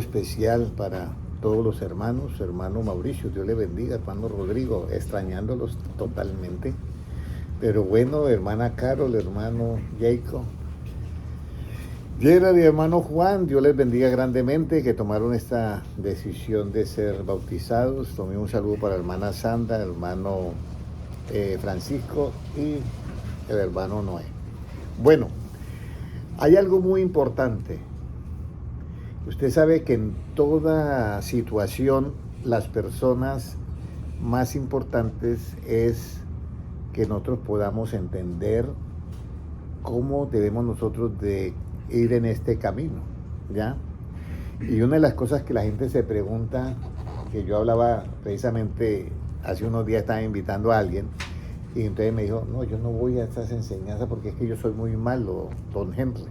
Especial para todos los hermanos, hermano Mauricio, Dios le bendiga, hermano Rodrigo, extrañándolos totalmente. Pero bueno, hermana Carol, hermano Jacob, Gerard y hermano Juan, Dios les bendiga grandemente, que tomaron esta decisión de ser bautizados. Tomé un saludo para la hermana Sandra, hermano Francisco y el hermano Noé. Bueno, hay algo muy importante. Usted sabe que en toda situación las personas más importantes es que nosotros podamos entender cómo debemos nosotros de ir en este camino, ¿ya? Y una de las cosas que la gente se pregunta, que yo hablaba precisamente hace unos días, estaba invitando a alguien, y entonces me dijo, no, yo no voy a estas enseñanzas porque es que yo soy muy malo, don Henry.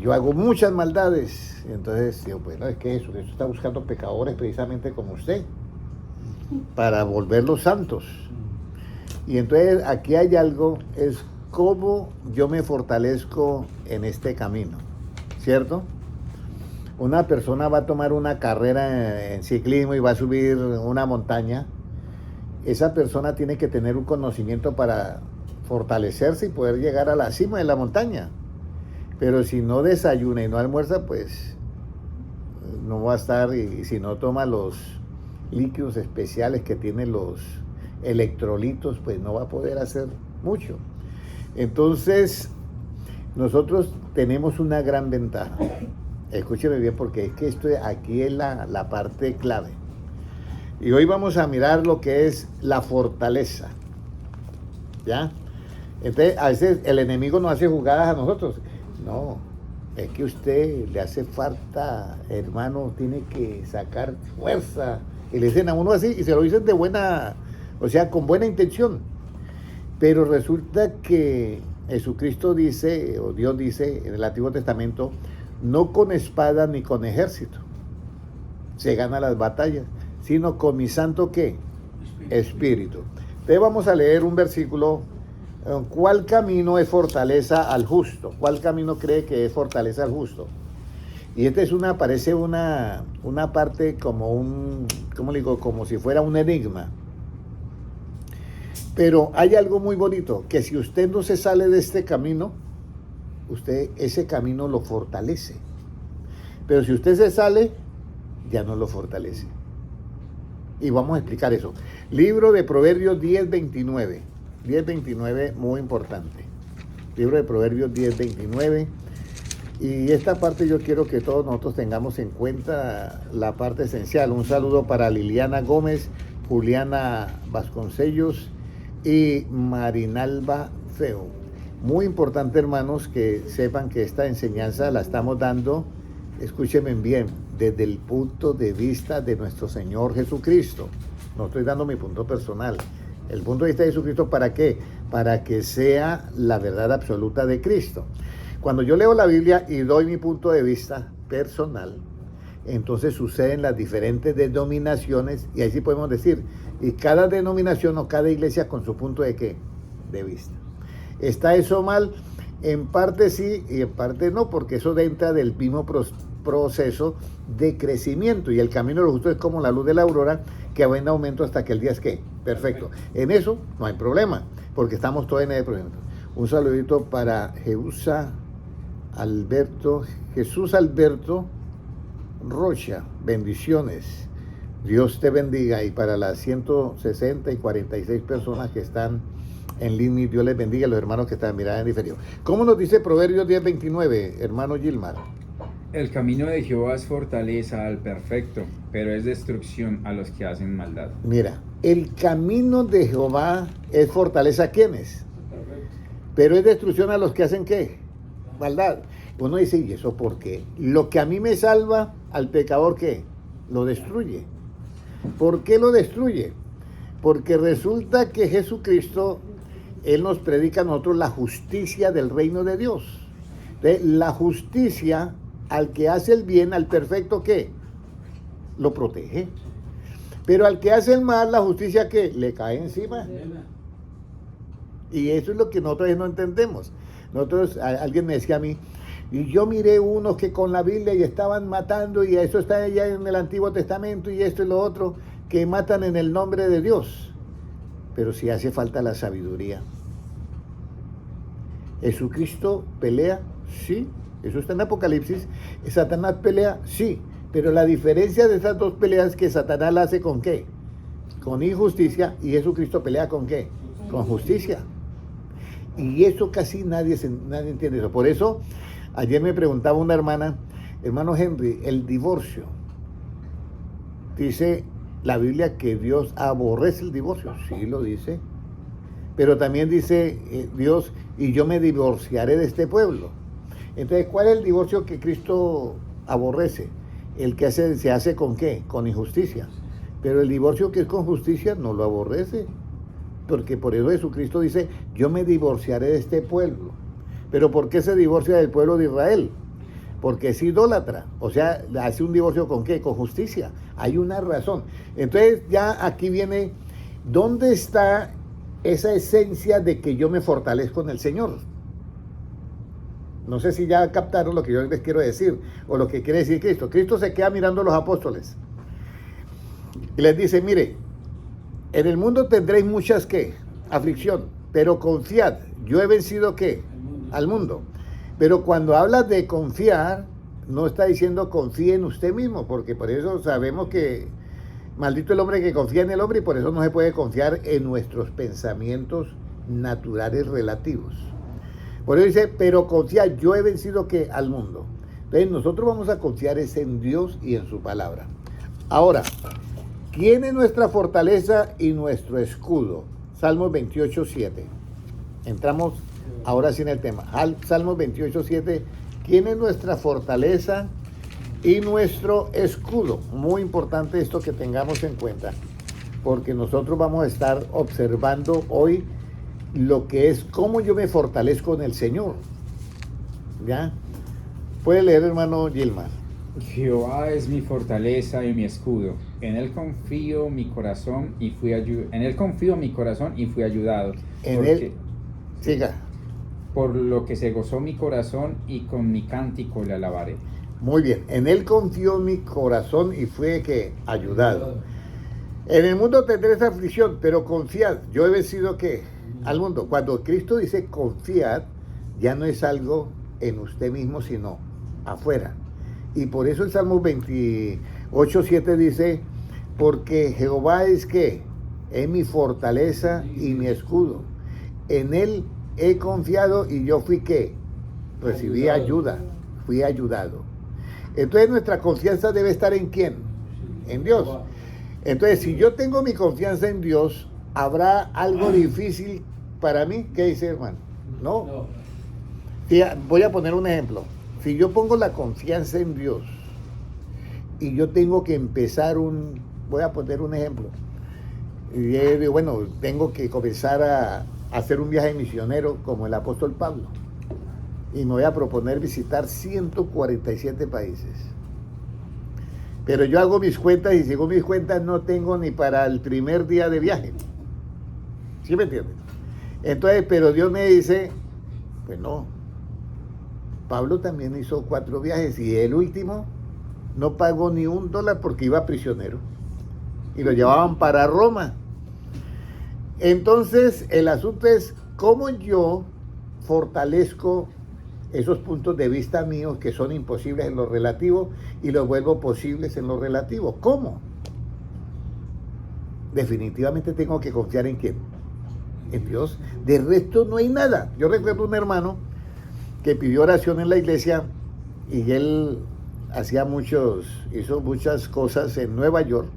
Yo hago muchas maldades. Y entonces digo, bueno, es que eso está buscando pecadores precisamente como usted, para volverlos santos. Y entonces aquí hay algo, es cómo yo me fortalezco en este camino, ¿cierto? Una persona va a tomar una carrera en ciclismo y va a subir una montaña. Esa persona tiene que tener un conocimiento para fortalecerse y poder llegar a la cima de la montaña. Pero si no desayuna y no almuerza, pues no va a estar, y si no toma los líquidos especiales que tienen los electrolitos, pues no va a poder hacer mucho. Entonces, nosotros tenemos una gran ventaja. Escúcheme bien, porque es que esto aquí es la parte clave. Y hoy vamos a mirar lo que es la fortaleza, ¿ya? Entonces, a veces el enemigo nos hace jugadas a nosotros. No, es que usted le hace falta, hermano, tiene que sacar fuerza. Y le dicen a uno así, y se lo dicen de buena, o sea, con buena intención. Pero resulta que Jesucristo dice, o Dios dice en el Antiguo Testamento, no con espada ni con ejército se ganan las batallas, sino con mi santo, ¿qué? Espíritu. Entonces vamos a leer un versículo. ¿Cuál camino es fortaleza al justo? ¿Cuál camino cree que es fortaleza al justo? Y esta es parece una parte como ¿cómo le digo? Como si fuera un enigma. Pero hay algo muy bonito, que si usted no se sale de este camino, usted ese camino lo fortalece. Pero si usted se sale, ya no lo fortalece. Y vamos a explicar eso. Libro de Proverbios 10:29. 10:29, muy importante. Libro de Proverbios 10:29. Y esta parte yo quiero que todos nosotros tengamos en cuenta la parte esencial. Un saludo para Liliana Gómez, Juliana Vasconcellos y Marinalba Feo. Muy importante, hermanos, que sepan que esta enseñanza la estamos dando, escúchenme bien, desde el punto de vista de nuestro Señor Jesucristo. No estoy dando mi punto personal. El punto de vista de Jesucristo, ¿para qué? Para que sea la verdad absoluta de Cristo. Cuando yo leo la Biblia y doy mi punto de vista personal, entonces suceden las diferentes denominaciones, y ahí sí podemos decir, y cada denominación o cada iglesia con su punto de ¿qué? De vista. ¿Está eso mal? En parte sí y en parte no, porque eso entra del mismo proceso de crecimiento, y el camino de los justos es como la luz de la aurora, que va en aumento hasta que el día es ¿qué? Perfecto. En eso no hay problema, porque estamos todos en el problema. Un saludito para Jesús Alberto Rocha, bendiciones, Dios te bendiga. Y para las 160 y 46 personas que están en línea, Dios les bendiga, a los hermanos que están mirando en diferido. ¿Cómo nos dice Proverbios 10:29, hermano Gilmar? El camino de Jehová es fortaleza al perfecto, pero es destrucción a los que hacen maldad. Mira, el camino de Jehová es fortaleza a quienes, pero es destrucción a los que hacen ¿qué? Maldad. Uno dice, ¿y eso por qué? Lo que a mí me salva, al pecador ¿qué? Lo destruye. ¿Por qué lo destruye? Porque resulta que Jesucristo, Él nos predica a nosotros la justicia del reino de Dios. Entonces, la justicia al que hace el bien, al perfecto, ¿qué? Lo protege. Pero al que hace el mal, la justicia, ¿qué? Le cae encima. Y eso es lo que nosotros no entendemos. Alguien me decía a mí, Y yo miré unos que con la Biblia y estaban matando, y eso está ya en el Antiguo Testamento, y esto y lo otro, que matan en el nombre de Dios. Pero si hace falta la sabiduría. ¿Jesucristo pelea? Sí. Eso está en Apocalipsis. ¿Satanás pelea? Sí. Pero la diferencia de esas dos peleas es que Satanás la hace ¿con qué? Con injusticia, y Jesucristo pelea ¿con qué? Con justicia. Y eso casi nadie entiende eso. Por eso, ayer me preguntaba una hermana, hermano Henry, el divorcio. Dice la Biblia que Dios aborrece el divorcio. Sí, lo dice. Pero también dice Dios, y yo me divorciaré de este pueblo. Entonces, ¿cuál es el divorcio que Cristo aborrece? El que se hace ¿con qué? Con injusticia. Pero el divorcio que es con justicia no lo aborrece. Porque por eso Jesucristo dice, yo me divorciaré de este pueblo. ¿Pero por qué se divorcia del pueblo de Israel? Porque es idólatra. O sea, hace un divorcio ¿con qué? Con justicia. Hay una razón. Entonces ya aquí viene, ¿dónde está esa esencia de que yo me fortalezco en el Señor? No sé si ya captaron lo que yo les quiero decir, o lo que quiere decir Cristo. Cristo se queda mirando a los apóstoles y les dice, mire, en el mundo tendréis muchas, ¿qué? Aflicción, pero confiad, yo he vencido, ¿qué? Al mundo. Pero cuando habla de confiar, no está diciendo confíe en usted mismo, porque por eso sabemos que maldito el hombre que confía en el hombre, y por eso no se puede confiar en nuestros pensamientos naturales relativos. Por eso dice, pero confía, yo he vencido ¿qué? Al mundo. Entonces nosotros vamos a confiar es en Dios y en su palabra. Ahora, ¿quién es nuestra fortaleza y nuestro escudo? Salmos 28:7. Entramos ahora sí en el tema. Salmos 28:7. ¿Quién es nuestra fortaleza y nuestro escudo? Muy importante esto que tengamos en cuenta, porque nosotros vamos a estar observando hoy lo que es cómo yo me fortalezco en el Señor. ¿Ya? Puede leer, hermano Gilmar. Jehová es mi fortaleza y mi escudo. En él confío mi corazón y fui ayudado. En él, siga. Por lo que se gozó mi corazón y con mi cántico le alabaré. Muy bien. En él confió mi corazón y fue que ayudado. En el mundo tendréis aflicción, pero confiad. Yo he vencido ¿qué? Al mundo. Cuando Cristo dice confiad, ya no es algo en usted mismo, sino afuera. Y por eso el Salmo 28:7 dice, porque Jehová es ¿qué? Es mi fortaleza y mi escudo. En él he confiado y yo fui ¿qué? Recibí ayuda, fui ayudado. Entonces nuestra confianza debe estar ¿en quién? En Dios. Entonces, si yo tengo mi confianza en Dios, ¿habrá algo difícil para mí? ¿Qué dice, hermano? No. Voy a poner un ejemplo. Si yo pongo la confianza en Dios y yo tengo que empezar voy a poner un ejemplo. Y yo digo, bueno, tengo que comenzar a hacer un viaje misionero como el apóstol Pablo. Y me voy a proponer visitar 147 países. Pero yo hago mis cuentas y según mis cuentas no tengo ni para el primer día de viaje. ¿Sí me entiendes? Entonces, pero Dios me dice, pues no. Pablo también hizo 4 viajes y el último no pagó ni $1 porque iba prisionero. Y lo llevaban para Roma. Entonces, el asunto es cómo yo fortalezco esos puntos de vista míos que son imposibles en lo relativo y los vuelvo posibles en lo relativo. ¿Cómo? Definitivamente tengo que confiar ¿en quién? En Dios. De resto no hay nada. Yo recuerdo un hermano que pidió oración en la iglesia y él hizo muchas cosas en Nueva York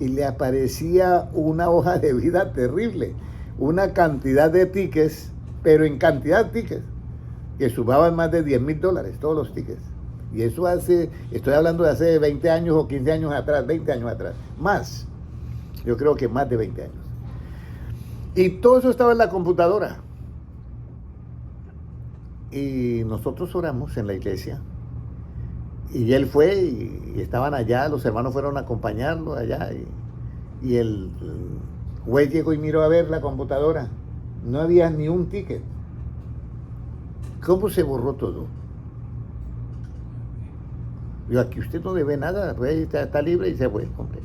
y le aparecía una hoja de vida terrible, una cantidad de tickets, pero en cantidad de tickets que sumaban más de $10,000 todos los tickets. Y eso estoy hablando de hace 20 años o 15 años atrás, 20 años atrás, más, yo creo que más de 20 años. Y todo eso estaba en la computadora. Y nosotros oramos en la iglesia. Y él fue y estaban allá, los hermanos fueron a acompañarlo allá. Y el juez llegó y miró a ver la computadora. No había ni un ticket. ¿Cómo se borró todo? Digo, aquí usted no debe nada, pues, está libre y se fue, hombre.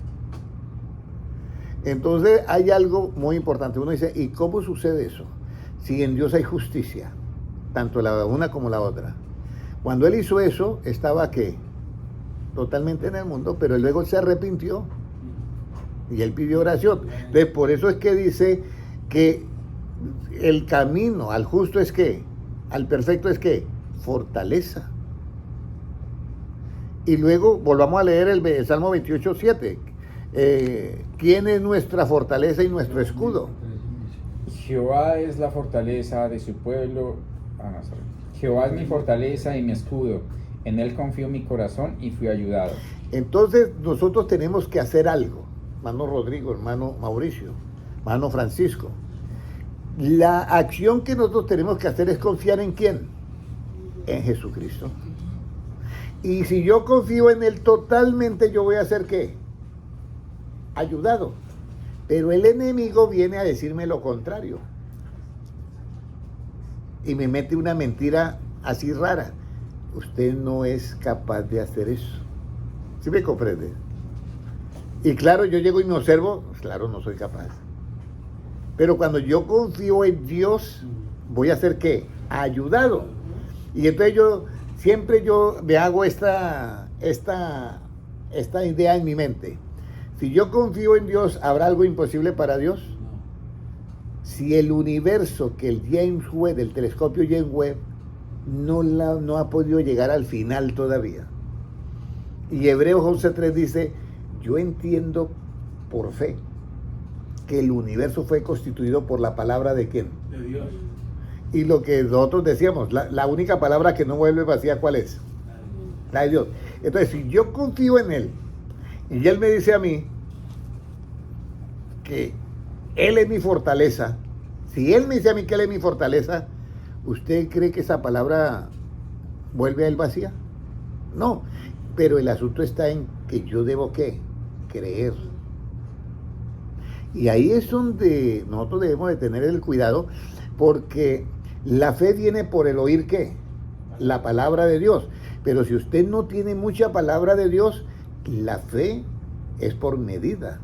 Entonces hay algo muy importante. Uno dice, ¿y cómo sucede eso? Si en Dios hay justicia, tanto la una como la otra. Cuando él hizo eso, estaba ¿qué? Totalmente en el mundo, pero luego se arrepintió y él pidió oración. Entonces, por eso es que dice que el camino al justo es ¿qué? Al perfecto es ¿qué? Fortaleza. Y luego volvamos a leer el Salmo 28:7. ¿Quién es nuestra fortaleza y nuestro escudo? Jehová es la fortaleza de su pueblo. Jehová es mi fortaleza y mi escudo. En él confío mi corazón y fui ayudado. Entonces nosotros tenemos que hacer algo. Hermano Rodrigo, hermano Mauricio, hermano Francisco. La acción que nosotros tenemos que hacer es confiar ¿en quién? En Jesucristo. Y si yo confío en él totalmente, yo voy a hacer ¿qué? Ayudado. Pero el enemigo viene a decirme lo contrario. Y me mete una mentira así rara. Usted no es capaz de hacer eso. ¿Sí me comprende? Y claro, yo llego y me observo, claro, no soy capaz. Pero cuando yo confío en Dios, voy a hacer ¿qué? Ayudado. Y entonces siempre yo me hago esta idea en mi mente. Si yo confío en Dios, ¿habrá algo imposible para Dios? Si el universo que el James Webb, el telescopio James Webb, no ha podido llegar al final todavía. Y Hebreos 11:3 dice, yo entiendo por fe que el universo fue constituido por la palabra ¿de quién? De Dios. Y lo que nosotros decíamos, la única palabra que no vuelve vacía, ¿cuál es? La de Dios. Entonces, si yo confío en él, y él me dice a mí que él es mi fortaleza, si él me dice a mí que él es mi fortaleza, ¿usted cree que esa palabra vuelve a él vacía? No, pero el asunto está en que yo debo ¿qué? Creer. Y ahí es donde nosotros debemos de tener el cuidado, porque la fe viene por el oír ¿qué? La palabra de Dios. Pero si usted no tiene mucha palabra de Dios, la fe es por medida.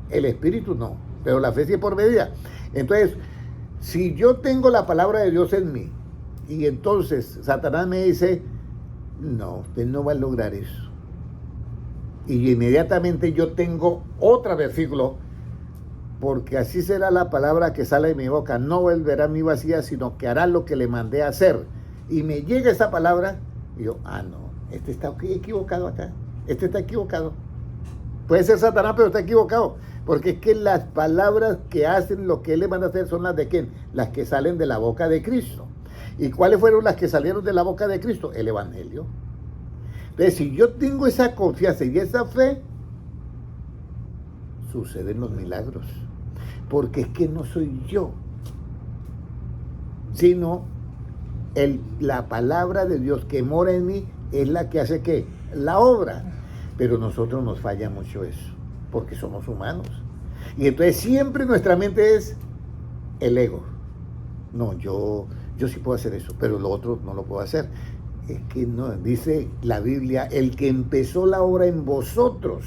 El espíritu no, pero la fe sí es por medida. Entonces, si yo tengo la palabra de Dios en mí, y entonces Satanás me dice, no, usted no va a lograr eso. Y inmediatamente yo tengo otro versículo, porque así será la palabra que sale de mi boca, no volverá a mí vacía, sino que hará lo que le mandé a hacer. Y me llega esa palabra, y yo, no, este está equivocado acá, este está equivocado. Puede ser Satanás, pero está equivocado, porque es que las palabras que hacen lo que él le manda a hacer son las de ¿quién? Las que salen de la boca de Cristo. ¿Y cuáles fueron las que salieron de la boca de Cristo? El Evangelio. Entonces, si yo tengo esa confianza y esa fe, suceden los milagros. Porque es que no soy yo, sino la palabra de Dios que mora en mí es la que hace ¿qué? La obra. Pero nosotros nos falla mucho eso, porque somos humanos. Y entonces siempre nuestra mente es el ego. No, yo sí puedo hacer eso, pero lo otro no lo puedo hacer. Es que no, dice la Biblia, el que empezó la obra en vosotros,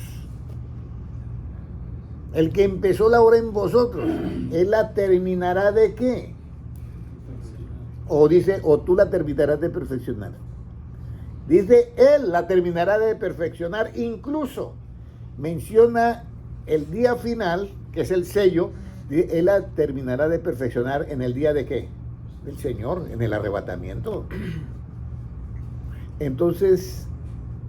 el que empezó la obra en vosotros, él la terminará ¿de qué? O dice, o tú la terminarás de perfeccionar. Dice, él la terminará de perfeccionar, incluso menciona el día final, que es el sello, él la terminará de perfeccionar en el día de ¿qué? Del Señor, en el arrebatamiento. Entonces,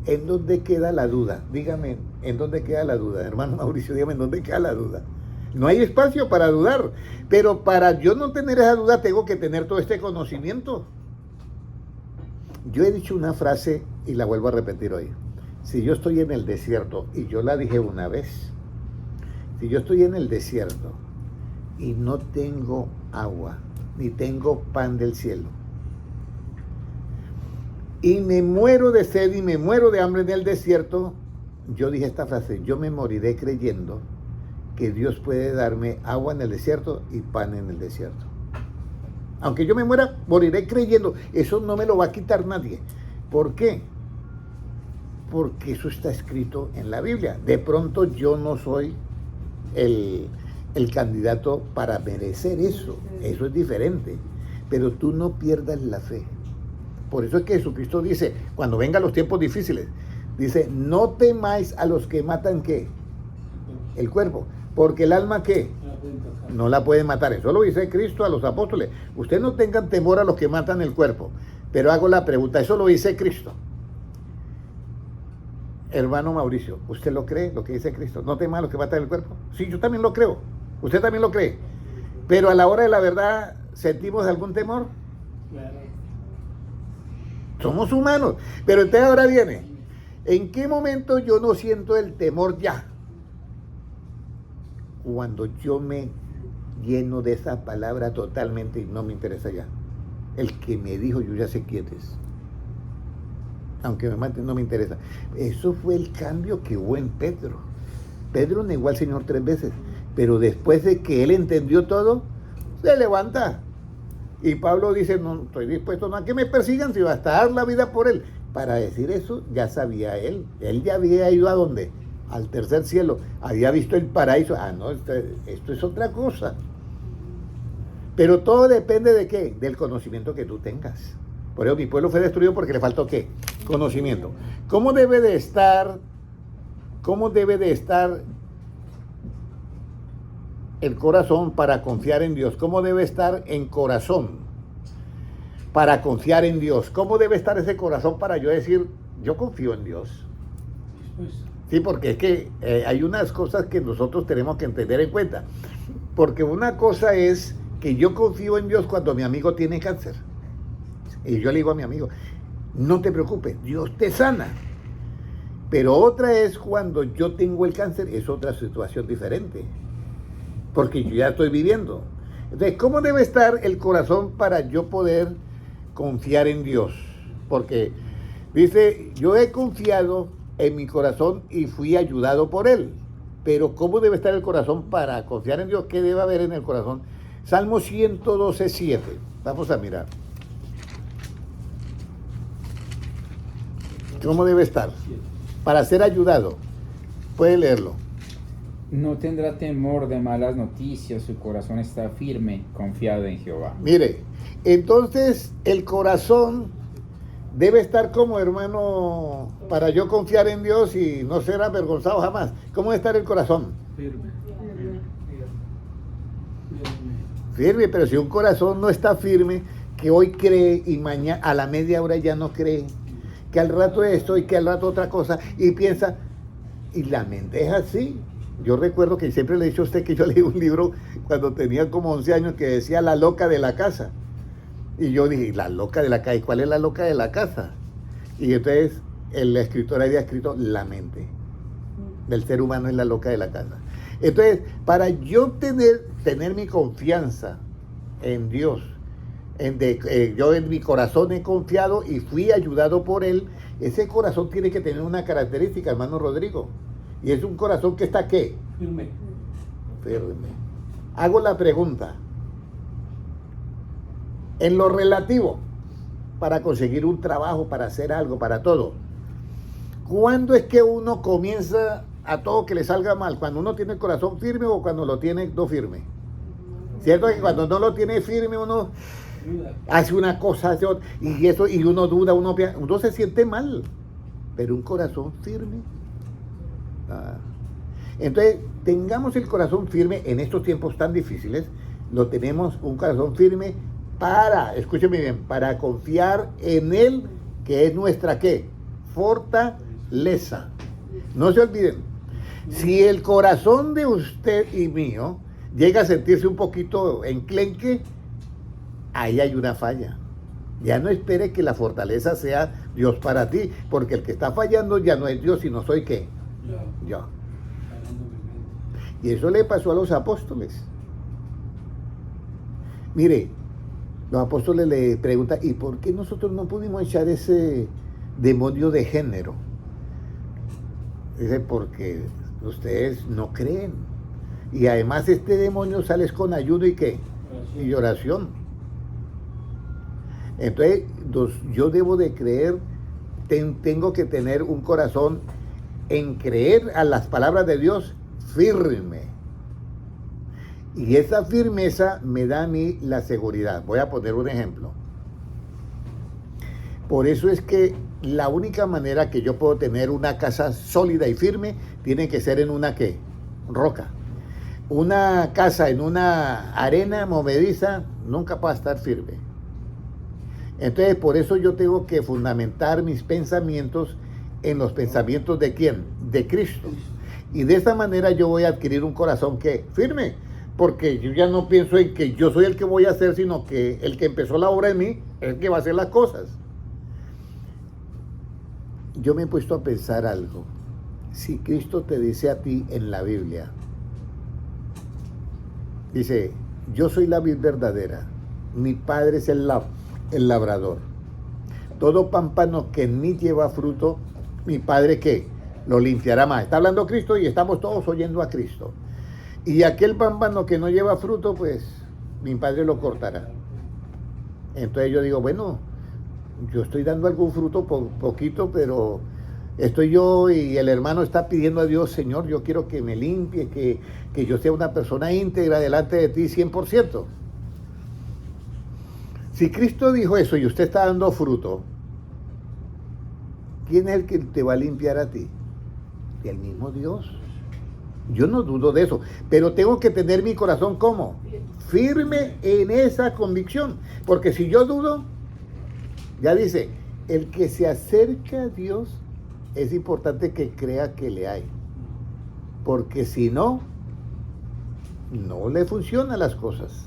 ¿en dónde queda la duda? Dígame, ¿en dónde queda la duda? Hermano Mauricio, dígame, ¿en dónde queda la duda? No hay espacio para dudar, pero para yo no tener esa duda tengo que tener todo este conocimiento. Yo he dicho una frase y la vuelvo a repetir hoy. Si yo estoy en el desierto, y yo la dije una vez, si yo estoy en el desierto y no tengo agua, ni tengo pan del cielo, y me muero de sed y me muero de hambre en el desierto, yo dije esta frase, yo me moriré creyendo que Dios puede darme agua en el desierto y pan en el desierto. Aunque yo me muera, moriré creyendo. Eso no me lo va a quitar nadie. ¿Por qué? porque eso está escrito en la Biblia. De pronto yo no soy el candidato para merecer eso. Eso es diferente. Pero tú no pierdas la fe. Por eso es que Jesucristo dice, cuando vengan los tiempos difíciles, dice, no temáis a los que matan, ¿qué? El cuerpo. Porque el alma, ¿qué? No la pueden matar. Eso lo dice Cristo a los apóstoles. Ustedes no tengan temor a los que matan el cuerpo. Pero hago la pregunta, eso lo dice Cristo. Hermano Mauricio, ¿usted lo cree, lo que dice Cristo? ¿No temas a los que matan el cuerpo? Sí, yo también lo creo. Usted también lo cree. Pero a la hora de la verdad, ¿sentimos algún temor? Claro. Somos humanos. Pero entonces ahora viene, ¿en qué momento yo no siento el temor ya? Cuando yo me lleno de esa palabra totalmente y no me interesa ya. El que me dijo, yo ya sé quién es. Aunque me maten, no me interesa. Eso fue el cambio que hubo en Pedro. Pedro negó al Señor 3 veces, pero después de que él entendió todo, se levanta. Y Pablo dice, no estoy dispuesto no a que me persigan, sino hasta dar la vida por él. Para decir eso, ya sabía él. Él ya había ido ¿a dónde? Al tercer cielo. Había visto el paraíso. Ah, no, esto es otra cosa. Pero todo depende de qué? Del conocimiento que tú tengas. Por eso mi pueblo fue destruido porque le faltó ¿qué? Conocimiento. ¿Cómo debe de estar el corazón para confiar en Dios? ¿Cómo debe estar en corazón para confiar en Dios? ¿Cómo debe estar ese corazón para yo decir, yo confío en Dios? Sí, porque es que hay unas cosas que nosotros tenemos que tener en cuenta. Porque una cosa es que yo confío en Dios cuando mi amigo tiene cáncer. Y yo le digo a mi amigo, no te preocupes, Dios te sana. Pero otra es cuando yo tengo el cáncer, es otra situación diferente. Porque yo ya estoy viviendo. Entonces, ¿cómo debe estar el corazón para yo poder confiar en Dios? Porque dice, yo he confiado en mi corazón y fui ayudado por Él. Pero ¿cómo debe estar el corazón para confiar en Dios? ¿Qué debe haber en el corazón? Salmo 112:7. Vamos a mirar. ¿Cómo debe estar? Para ser ayudado. Puede leerlo. No tendrá temor de malas noticias, su corazón está firme, confiado en Jehová. Mire, entonces el corazón debe estar como, hermano, para yo confiar en Dios y no ser avergonzado jamás. ¿Cómo debe estar el corazón? Firme. Firme, pero si un corazón no está firme, que hoy cree y mañana a la media hora ya no cree, que al rato esto y que al rato otra cosa, y piensa, y la mente es así. Yo recuerdo que siempre le he dicho a usted que yo leí un libro cuando tenía como 11 años que decía La loca de la casa. Y yo dije, la loca de la casa, ¿y cuál es la loca de la casa? Y entonces el escritor había escrito la mente del ser humano es la loca de la casa. Entonces, para yo tener mi confianza en Dios, yo en mi corazón he confiado y fui ayudado por Él, ese corazón tiene que tener una característica, hermano Rodrigo, y es un corazón que está ¿qué? Firme. Firme. Hago la pregunta, en lo relativo, para conseguir un trabajo, para hacer algo, para todo, ¿cuándo es que uno comienza a todo que le salga mal? ¿Cuando uno tiene el corazón firme o cuando lo tiene no firme? ¿Cierto que cuando no lo tiene firme uno hace una cosa, hace otra, y uno duda, uno se siente mal, pero un corazón firme. Entonces, tengamos el corazón firme en estos tiempos tan difíciles, lo tenemos un corazón firme escúcheme bien, para confiar en Él, que es nuestra ¿qué? Fortaleza. No se olviden, si el corazón de usted y mío llega a sentirse un poquito enclenque, ahí hay una falla. Ya no espere que la fortaleza sea Dios para ti, porque el que está fallando ya no es Dios, sino soy ¿qué? Yo. Y eso le pasó a los apóstoles. Mire, los apóstoles le preguntan, ¿y por qué nosotros no pudimos echar ese demonio de género? Dice, porque ustedes no creen. Y además este demonio sale con ayuno y ¿qué? Y oración. Entonces, yo debo de creer tengo que tener un corazón en creer a las palabras de Dios firme. Y esa firmeza me da a mí la seguridad. Voy a poner un ejemplo. Por eso es que la única manera que yo puedo tener una casa sólida y firme tiene que ser en una ¿qué? Roca. Una casa en una arena movediza nunca va a estar firme. Entonces, por eso yo tengo que fundamentar mis pensamientos en los pensamientos ¿de quién? De Cristo. Y de esta manera yo voy a adquirir un corazón que firme, porque yo ya no pienso en que yo soy el que voy a hacer, sino que el que empezó la obra en mí es el que va a hacer las cosas. Yo me he puesto a pensar algo. Si Cristo te dice a ti en la Biblia, dice, yo soy la vid verdadera, mi Padre es el labrador. Todo pámpano que en mí lleva fruto, mi Padre ¿qué? Lo limpiará más. Está hablando Cristo y estamos todos oyendo a Cristo. Y aquel pámpano que no lleva fruto, pues mi Padre lo cortará. Entonces yo digo, bueno, yo estoy dando algún fruto poquito, pero estoy yo y el hermano está pidiendo a Dios, Señor, yo quiero que me limpie, que yo sea una persona íntegra delante de ti 100%. Si Cristo dijo eso y usted está dando fruto, ¿quién es el que te va a limpiar a ti? El mismo Dios. Yo no dudo de eso, pero tengo que tener mi corazón ¿cómo? Firme en esa convicción, porque si yo dudo, ya dice, el que se acerca a Dios es importante que crea que le hay, porque si no, no le funcionan las cosas.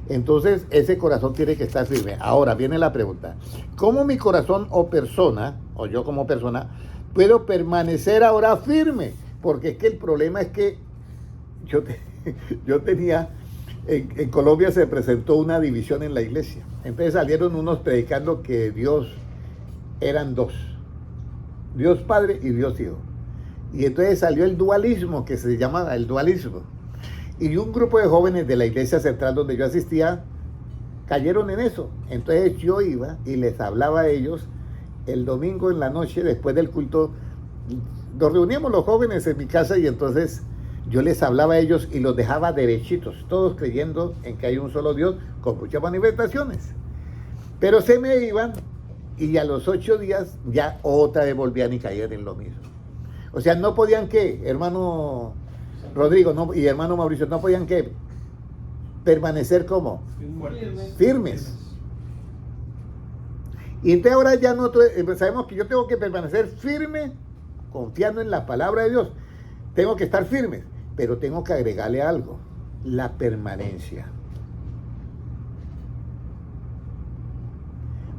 Entonces ese corazón tiene que estar firme. Ahora viene la pregunta, ¿cómo mi corazón o persona, o yo como persona, puedo permanecer ahora firme? Porque es que el problema es que yo tenía, en Colombia se presentó una división en la iglesia. Entonces salieron unos predicando que Dios eran dos, Dios Padre y Dios Hijo. Y entonces salió el dualismo, que se llama el dualismo. Y un grupo de jóvenes de la iglesia central donde yo asistía cayeron en eso. Entonces yo iba y les hablaba a ellos el domingo en la noche, después del culto. Nos reuníamos los jóvenes en mi casa y entonces yo les hablaba a ellos y los dejaba derechitos, todos creyendo en que hay un solo Dios, con muchas manifestaciones. Pero se me iban y a los 8 días ya otra vez volvían y caían en lo mismo. O sea, no podían ¿qué? Hermano Rodrigo y hermano Mauricio, no podían ¿qué? Permanecer como firmes. Y entonces ahora ya no sabemos que yo tengo que permanecer firme, confiando en la palabra de Dios. Tengo que estar firme, pero tengo que agregarle algo, la permanencia.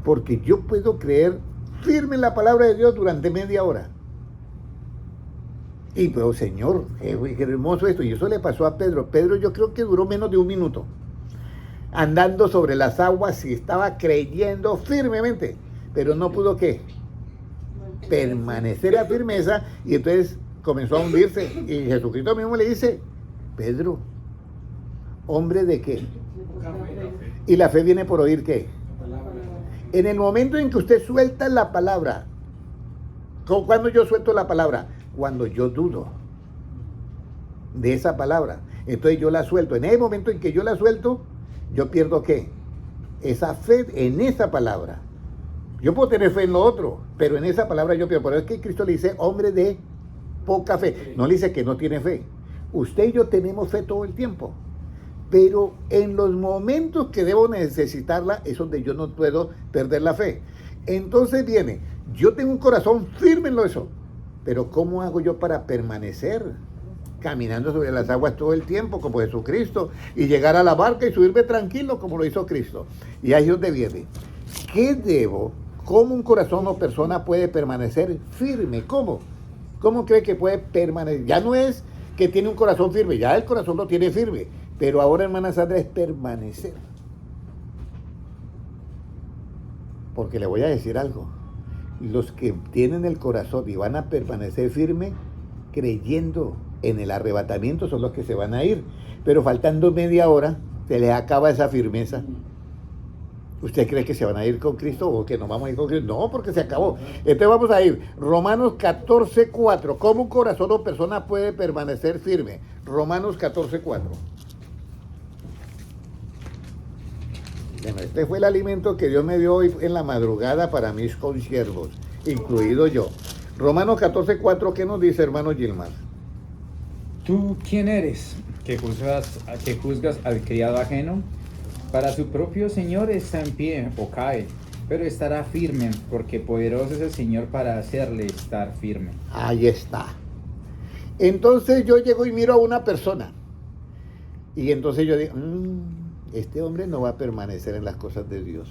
Porque yo puedo creer firme en la palabra de Dios durante media hora. Y pero Señor, qué hermoso esto. Y eso le pasó a Pedro. Pedro yo creo que duró menos de 1 minuto. Andando sobre las aguas y estaba creyendo firmemente. Pero no pudo ¿qué? Permanecer a firmeza. Y entonces comenzó a hundirse. Y Jesucristo mismo le dice, Pedro, ¿hombre de qué? Y la fe viene por oír ¿qué? En el momento en que usted suelta la palabra, ¿cuándo yo suelto la palabra? Cuando yo dudo de esa palabra. Entonces yo la suelto. En el momento en que yo la suelto, yo pierdo ¿qué? Esa fe en esa palabra. Yo puedo tener fe en lo otro, pero en esa palabra yo pierdo. Por eso es que Cristo le dice, hombre de poca fe. No le dice que no tiene fe. Usted y yo tenemos fe todo el tiempo. Pero en los momentos que debo necesitarla es donde yo no puedo perder la fe. Entonces viene, yo tengo un corazón firme en lo eso. Pero ¿cómo hago yo para permanecer caminando sobre las aguas todo el tiempo como Jesucristo y llegar a la barca y subirme tranquilo como lo hizo Cristo? Y ahí es donde viene. ¿Qué debo? ¿Cómo un corazón o persona puede permanecer firme? ¿Cómo? ¿Cómo cree que puede permanecer? Ya no es que tiene un corazón firme, ya el corazón lo tiene firme. Pero ahora, hermana Sandra, es permanecer. Porque le voy a decir algo. Los que tienen el corazón y van a permanecer firme, creyendo en el arrebatamiento, son los que se van a ir. Pero faltando media hora, se les acaba esa firmeza. ¿Usted cree que se van a ir con Cristo o que nos vamos a ir con Cristo? No, porque se acabó. Entonces vamos a ir. Romanos 14:4. ¿Cómo un corazón o persona puede permanecer firme? Romanos 14:4. Bueno, este fue el alimento que Dios me dio hoy en la madrugada para mis consiervos, incluido yo. Romanos 14:4, ¿qué nos dice, hermano Gilmar? ¿Tú quién eres que juzgas al criado ajeno? Para su propio Señor está en pie o cae, pero estará firme, porque poderoso es el Señor para hacerle estar firme. Ahí está. Entonces yo llego y miro a una persona. Y entonces yo digo, este hombre no va a permanecer en las cosas de Dios.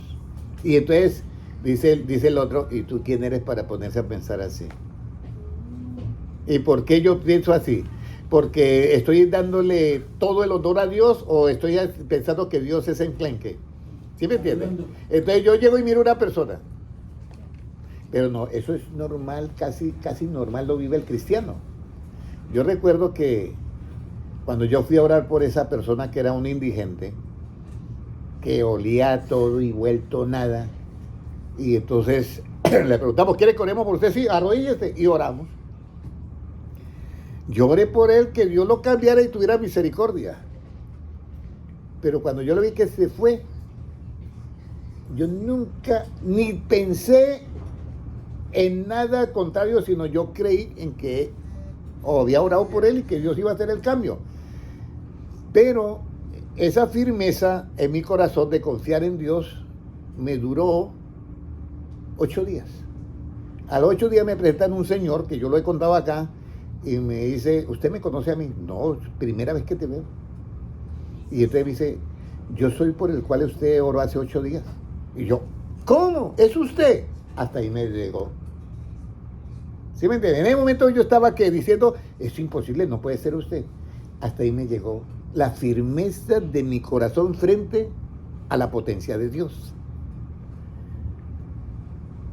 Y entonces dice el otro, ¿y tú quién eres para ponerse a pensar así? ¿Y por qué yo pienso así? ¿Porque estoy dándole todo el honor a Dios o estoy pensando que Dios es enclenque? ¿Sí me entiendes? Entonces yo llego y miro a una persona. Pero no, eso es normal, casi normal lo vive el cristiano. Yo recuerdo que cuando yo fui a orar por esa persona que era un indigente, que olía todo y vuelto nada, y entonces le preguntamos, ¿quiere que oremos por usted? Sí, arrodíllese, y oramos. Yo oré por él, que Dios lo cambiara y tuviera misericordia. Pero cuando yo lo vi que se fue, yo nunca ni pensé en nada contrario, sino yo creí en que había orado por él y que Dios iba a hacer el cambio. Pero esa firmeza en mi corazón de confiar en Dios me duró 8 días. A los 8 días me presentan un señor, que yo lo he contado acá, y me dice, ¿usted me conoce a mí? No, primera vez que te veo. Y entonces me dice, yo soy por el cual usted oró hace 8 días. Y yo, ¿cómo? ¿Es usted? Hasta ahí me llegó. ¿Sí me entiende? En ese momento yo estaba diciendo, es imposible, no puede ser usted. Hasta ahí me llegó la firmeza de mi corazón frente a la potencia de Dios.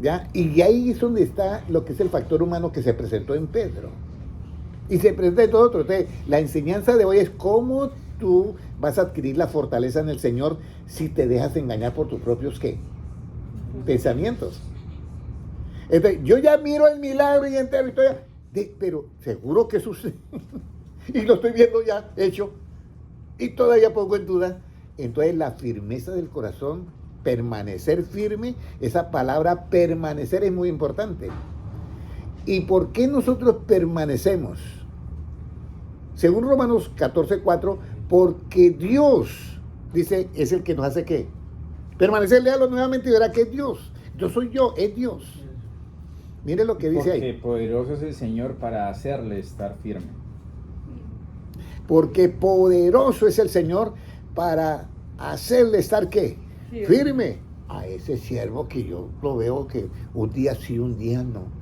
¿Ya? Y ahí es donde está lo que es el factor humano que se presentó en Pedro. Y se presenta en todo otro. Entonces, la enseñanza de hoy es cómo tú vas a adquirir la fortaleza en el Señor si te dejas engañar por tus propios, ¿qué? Pensamientos. Entonces, yo ya miro el milagro y entero y estoy pero seguro que es usted. Y lo estoy viendo ya hecho. Y todavía pongo en duda. Entonces, la firmeza del corazón, permanecer firme, esa palabra permanecer es muy importante. ¿Y por qué nosotros permanecemos? Según Romanos 14:4, porque Dios, dice, es el que nos hace ¿qué? Permanecer, léalo nuevamente y verá que es Dios. Yo soy yo, es Dios. Mire lo que dice ahí. Porque poderoso es el Señor para hacerle estar firme. Porque poderoso es el Señor para hacerle estar ¿qué? Firme. A ese siervo que yo lo veo que un día sí, un día no.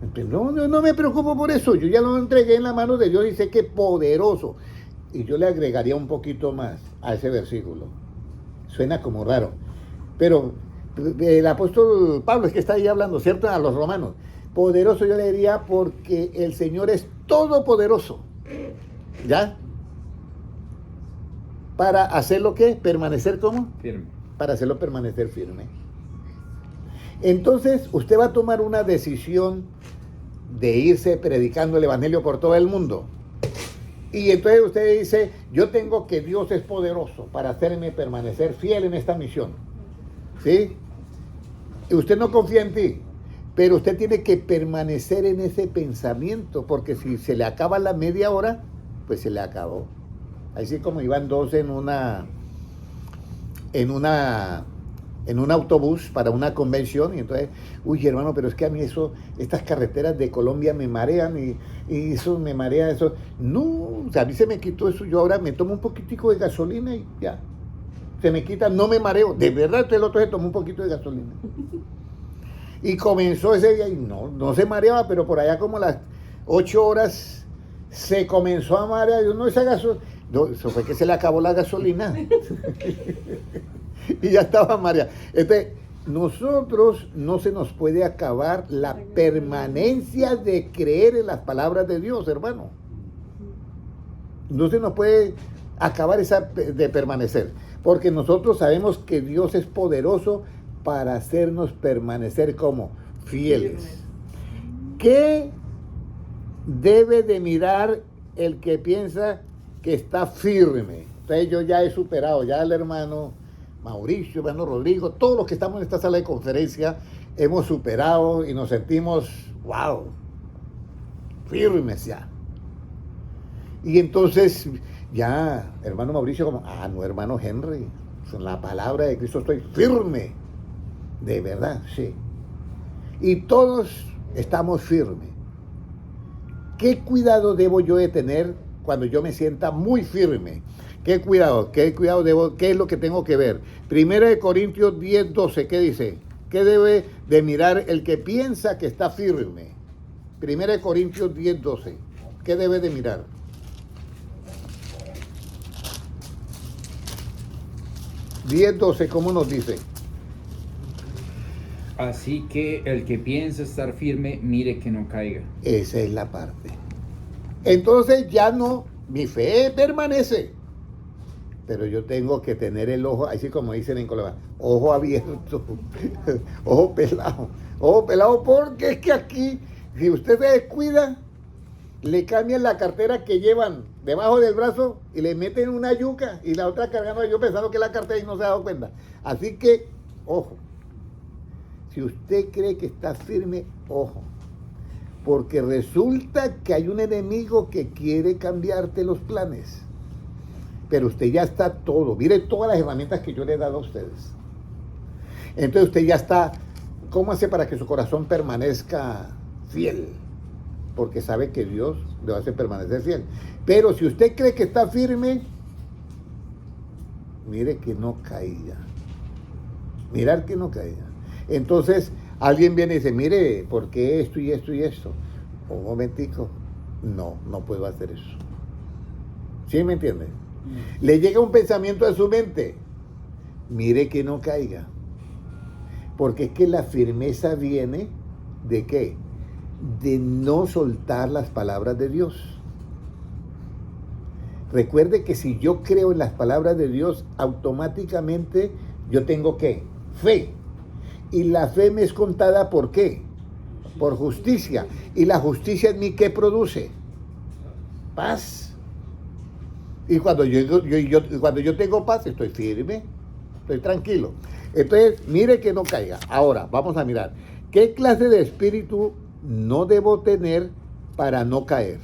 Entonces, no me preocupo por eso. Yo ya lo entregué en la mano de Dios y sé que poderoso. Y yo le agregaría un poquito más a ese versículo. Suena como raro. Pero el apóstol Pablo es que está ahí hablando, ¿cierto? A los romanos. Poderoso yo le diría porque el Señor es todopoderoso. ¿Ya? Para hacerlo ¿qué? Permanecer ¿cómo? Firme. Para hacerlo permanecer firme. Entonces usted va a tomar una decisión de irse predicando el evangelio por todo el mundo. Y entonces usted dice, yo tengo que Dios es poderoso para hacerme permanecer fiel en esta misión. ¿Sí? Y usted no confía en ti, pero usted tiene que permanecer en ese pensamiento, porque si se le acaba la media hora, pues se le acabó. Así como iban dos en un autobús para una convención, y entonces, uy hermano, pero es que a mí estas carreteras de Colombia me marean y eso me marea eso. No, o sea, a mí se me quitó eso, yo ahora me tomo un poquitico de gasolina y ya, se me quita, no me mareo, de verdad. El otro se tomó un poquito de gasolina. Y comenzó ese día y no se mareaba, pero por allá como a las 8 horas se comenzó a marear. Yo no, esa gasolina, no, eso fue que se le acabó la gasolina. Y ya estaba mareado. Entonces, nosotros no se nos puede acabar la permanencia de creer en las palabras de Dios, hermano. No se nos puede acabar esa de permanecer. Porque nosotros sabemos que Dios es poderoso para hacernos permanecer como fieles. ¿Qué debe de mirar el que piensa que está firme? Entonces yo ya he superado, ya el hermano Mauricio, hermano Rodrigo, todos los que estamos en esta sala de conferencia hemos superado y nos sentimos, wow, firmes ya. Y entonces ya, hermano Mauricio, como, no, hermano Henry, en la palabra de Cristo estoy firme, de verdad, sí. Y todos estamos firmes. ¿Qué cuidado debo yo de tener cuando yo me sienta muy firme? ¿Qué cuidado debo, qué es lo que tengo que ver? 1 Corintios 10:12, ¿qué dice? ¿Qué debe de mirar el que piensa que está firme? 1 Corintios 10:12, ¿qué debe de mirar? ¿Cómo nos dice? Así que el que piensa estar firme, mire que no caiga. Esa es la parte. Entonces ya no, mi fe permanece. Pero yo tengo que tener el ojo, así como dicen en Colombia, ojo abierto, ojo pelado, porque es que aquí, si usted se descuida, le cambian la cartera que llevan debajo del brazo y le meten una yuca y la otra cargando, yo pensando que es la cartera y no se ha dado cuenta. Así que, ojo, si usted cree que está firme, ojo, porque resulta que hay un enemigo que quiere cambiarte los planes. Pero usted ya está todo. Mire todas las herramientas que yo le he dado a ustedes. Entonces usted ya está. ¿Cómo hace para que su corazón permanezca fiel? Porque sabe que Dios le va a hacer permanecer fiel. Pero si usted cree que está firme, mire que no caiga. Mirar que no caiga. Entonces alguien viene y dice, mire, ¿por qué esto y esto y esto? Un momentico. No puedo hacer eso. ¿Sí me entiende? Le llega un pensamiento a su mente, mire que no caiga, porque es que la firmeza viene ¿de qué? De no soltar las palabras de Dios. Recuerde que si yo creo en las palabras de Dios, automáticamente yo tengo ¿qué? Fe. Y la fe me es contada ¿por qué? Por justicia. Y la justicia en mí ¿qué produce? Paz. Y cuando yo tengo paz, estoy firme, estoy tranquilo. Entonces, mire que no caiga. Ahora, vamos a mirar. ¿Qué clase de espíritu no debo tener para no caer?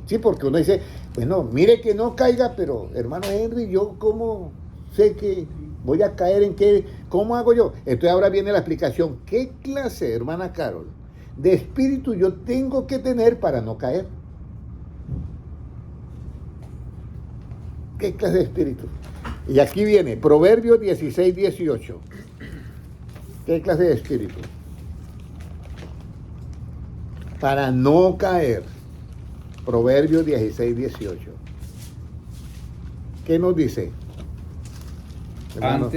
Sí, porque uno dice, bueno, mire que no caiga, pero hermano Henry, ¿yo cómo sé que voy a caer en qué? ¿Cómo hago yo? Entonces ahora viene la explicación. ¿Qué clase, hermana Carol, de espíritu yo tengo que tener para no caer? ¿Qué clase de espíritu? Y aquí viene, Proverbios 16:18. ¿Qué clase de espíritu? Para no caer. Proverbios 16:18. ¿Qué nos dice? Hermano?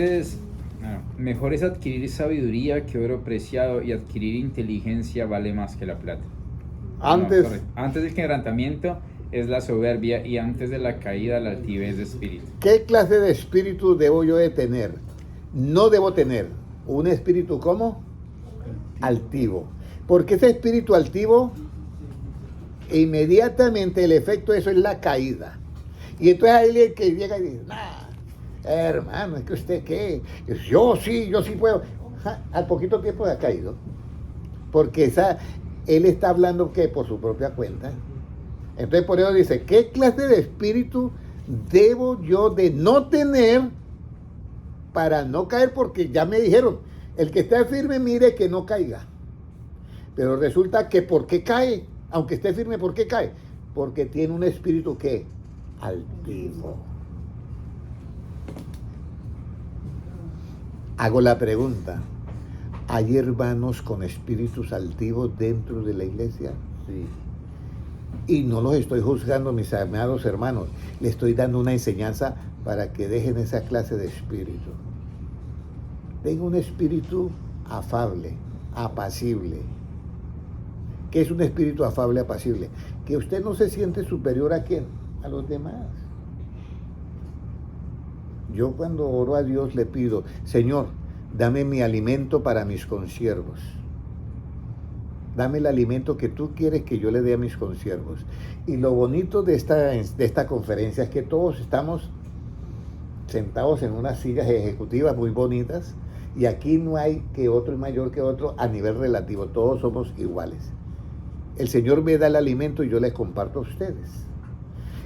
Mejor es adquirir sabiduría que oro preciado, y adquirir inteligencia vale más que la plata. Antes del quebrantamiento es la soberbia, y antes de la caída la altivez de espíritu. ¿Qué clase de espíritu debo yo de tener? No debo tener un espíritu ¿cómo? Altivo. Porque ese espíritu altivo, inmediatamente el efecto de eso es la caída. Y entonces hay alguien que llega y dice, hermano, es que usted qué, yo sí puedo. Al poquito tiempo ha caído. Porque él está hablando que por su propia cuenta. Entonces por eso dice, ¿qué clase de espíritu debo yo de no tener para no caer? Porque ya me dijeron, el que está firme mire que no caiga. Pero resulta que ¿por qué cae? Aunque esté firme, ¿por qué cae? Porque tiene un espíritu ¿qué? Altivo. Hago la pregunta, ¿hay hermanos con espíritus altivos dentro de la iglesia? Sí. Y no los estoy juzgando, mis amados hermanos. Les estoy dando una enseñanza para que dejen esa clase de espíritu. Tenga un espíritu afable, apacible. ¿Qué es un espíritu afable, apacible? Que usted no se siente superior a quién, a los demás. Yo cuando oro a Dios le pido, Señor, dame mi alimento para mis consiervos. Dame el alimento que tú quieres que yo le dé a mis consiervos. Y lo bonito de esta conferencia es que todos estamos sentados en unas sillas ejecutivas muy bonitas y aquí no hay que otro es mayor que otro a nivel relativo, todos somos iguales. El Señor me da el alimento y yo les comparto a ustedes.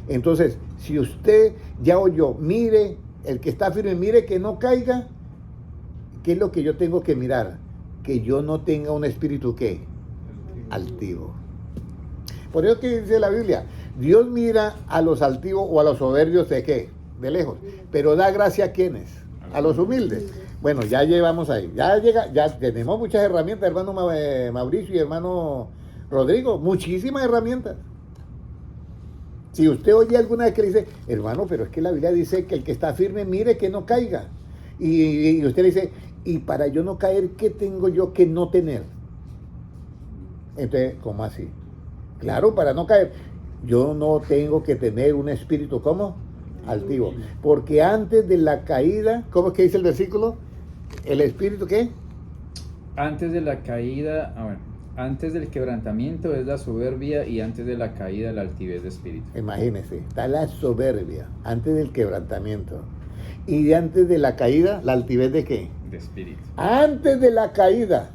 Entonces, si usted ya oyó, mire, el que está firme, mire que no caiga. ¿Qué es lo que yo tengo que mirar? Que yo no tenga un espíritu, ¿qué? Altivo. Por eso que dice la Biblia, Dios mira a los altivos o a los soberbios ¿de qué? De lejos. Pero da gracia a ¿quiénes? A los humildes. Bueno, ya llevamos ahí. Ya tenemos muchas herramientas, hermano Mauricio y hermano Rodrigo. Muchísimas herramientas. Si usted oye alguna vez que le dice, hermano, pero es que la Biblia dice que el que está firme, mire que no caiga. Y usted le dice, y para yo no caer, ¿qué tengo yo que no tener? Entonces, ¿cómo así? Claro, para no caer, yo no tengo que tener un espíritu, ¿cómo? Altivo. Porque antes de la caída, ¿cómo es que dice el versículo? ¿El espíritu qué? Antes de la caída, antes del quebrantamiento es la soberbia y antes de la caída la altivez de espíritu. Imagínese, está la soberbia antes del quebrantamiento. Y antes de la caída, la altivez de qué? De espíritu. Antes de la caída.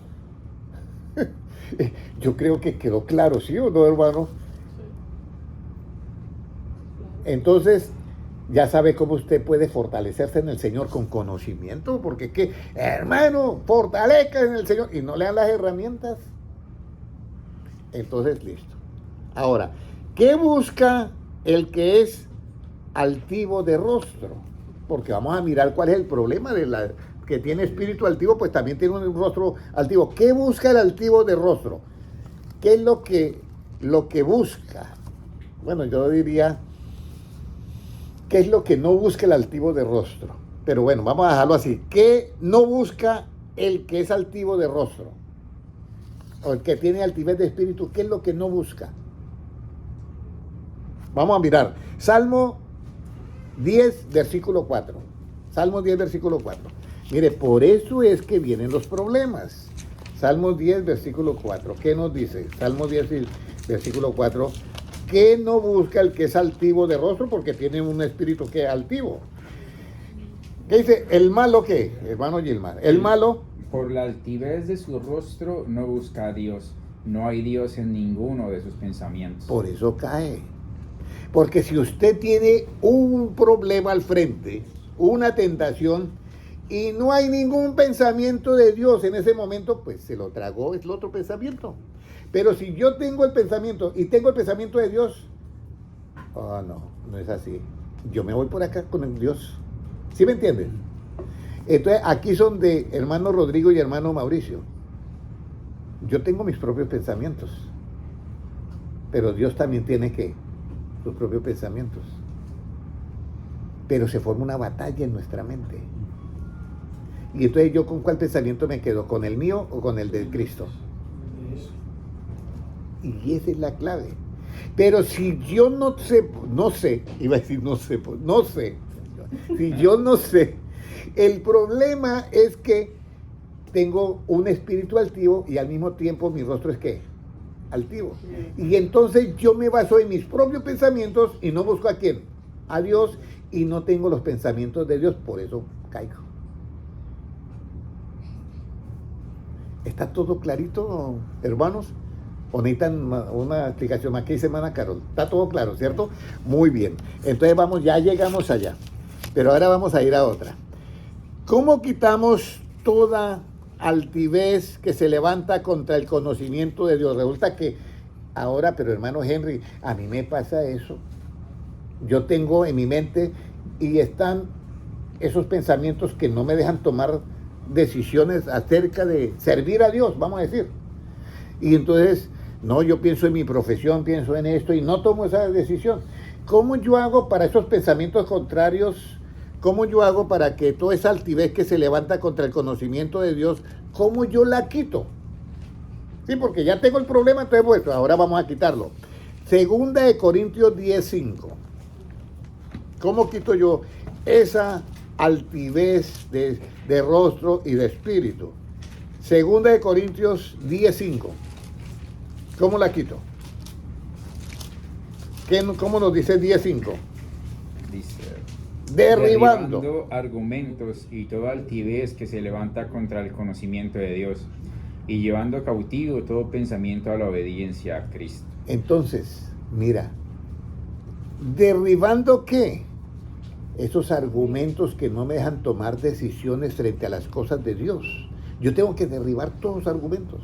Yo creo que quedó claro, ¿sí o no, hermano? Entonces, ya sabe cómo usted puede fortalecerse en el Señor con conocimiento, porque es que, hermano, fortalezca en el Señor y no le dan las herramientas. Entonces, listo. Ahora, ¿qué busca el que es altivo de rostro? Porque vamos a mirar cuál es el problema de la que tiene espíritu altivo, pues también tiene un rostro altivo. ¿Qué busca el altivo de rostro? ¿Qué es lo que busca? Bueno, yo diría, ¿qué es lo que no busca el altivo de rostro? Pero bueno, vamos a dejarlo así. ¿Qué no busca el que es altivo de rostro? O el que tiene altivez de espíritu, ¿qué es lo que no busca? Vamos a mirar. Salmo 10, versículo 4. Salmo 10, versículo 4. Mire, por eso es que vienen los problemas. Salmo 10, versículo 4. ¿Qué nos dice? Salmo 10, versículo 4. ¿Qué no busca el que es altivo de rostro? Porque tiene un espíritu que es altivo. ¿Qué dice? ¿El malo qué? Hermano Gilmar. El malo. Por la altivez de su rostro no busca a Dios. No hay Dios en ninguno de sus pensamientos. Por eso cae. Porque si usted tiene un problema al frente, una tentación, y no hay ningún pensamiento de Dios en ese momento, pues se lo tragó, es el otro pensamiento. Pero si yo tengo el pensamiento y tengo el pensamiento de Dios, no es así. Yo me voy por acá con el Dios. ¿Sí me entienden? Entonces, aquí son de hermano Rodrigo y hermano Mauricio. Yo tengo mis propios pensamientos, pero Dios también tiene sus propios pensamientos. Pero se forma una batalla en nuestra mente. Y entonces, ¿yo con cuál pensamiento me quedo? ¿Con el mío o con el de Cristo? Y esa es la clave. Pero si yo no sé, si yo no sé, el problema es que tengo un espíritu altivo y al mismo tiempo mi rostro es ¿qué? Altivo. Y entonces yo me baso en mis propios pensamientos y no busco a quién, a Dios, y no tengo los pensamientos de Dios, por eso caigo. ¿Está todo clarito, hermanos? ¿O necesitan una explicación más? ¿Qué dice hermana Carol? Está todo claro, ¿cierto? Muy bien. Entonces ya llegamos allá. Pero ahora vamos a ir a otra. ¿Cómo quitamos toda altivez que se levanta contra el conocimiento de Dios? Resulta que ahora, pero hermano Henry, a mí me pasa eso. Yo tengo en mi mente y están esos pensamientos que no me dejan tomar decisiones acerca de servir a Dios, vamos a decir. Y entonces, no, yo pienso en mi profesión, pienso en esto y no tomo esa decisión. ¿Cómo yo hago para esos pensamientos contrarios? ¿Cómo yo hago para que toda esa altivez que se levanta contra el conocimiento de Dios, cómo yo la quito? Sí, porque ya tengo el problema, entonces pues ahora vamos a quitarlo. Segunda de Corintios 10:5. ¿Cómo quito yo esa altivez de rostro y de espíritu. Segunda de Corintios 10:5. ¿Cómo la quito? ¿Cómo nos dice 10:5? Dice, Derribando argumentos y toda altivez que se levanta contra el conocimiento de Dios, y llevando cautivo todo pensamiento a la obediencia a Cristo. Entonces, mira, ¿derribando qué? Esos argumentos que no me dejan tomar decisiones frente a las cosas de Dios. Yo tengo que derribar todos los argumentos.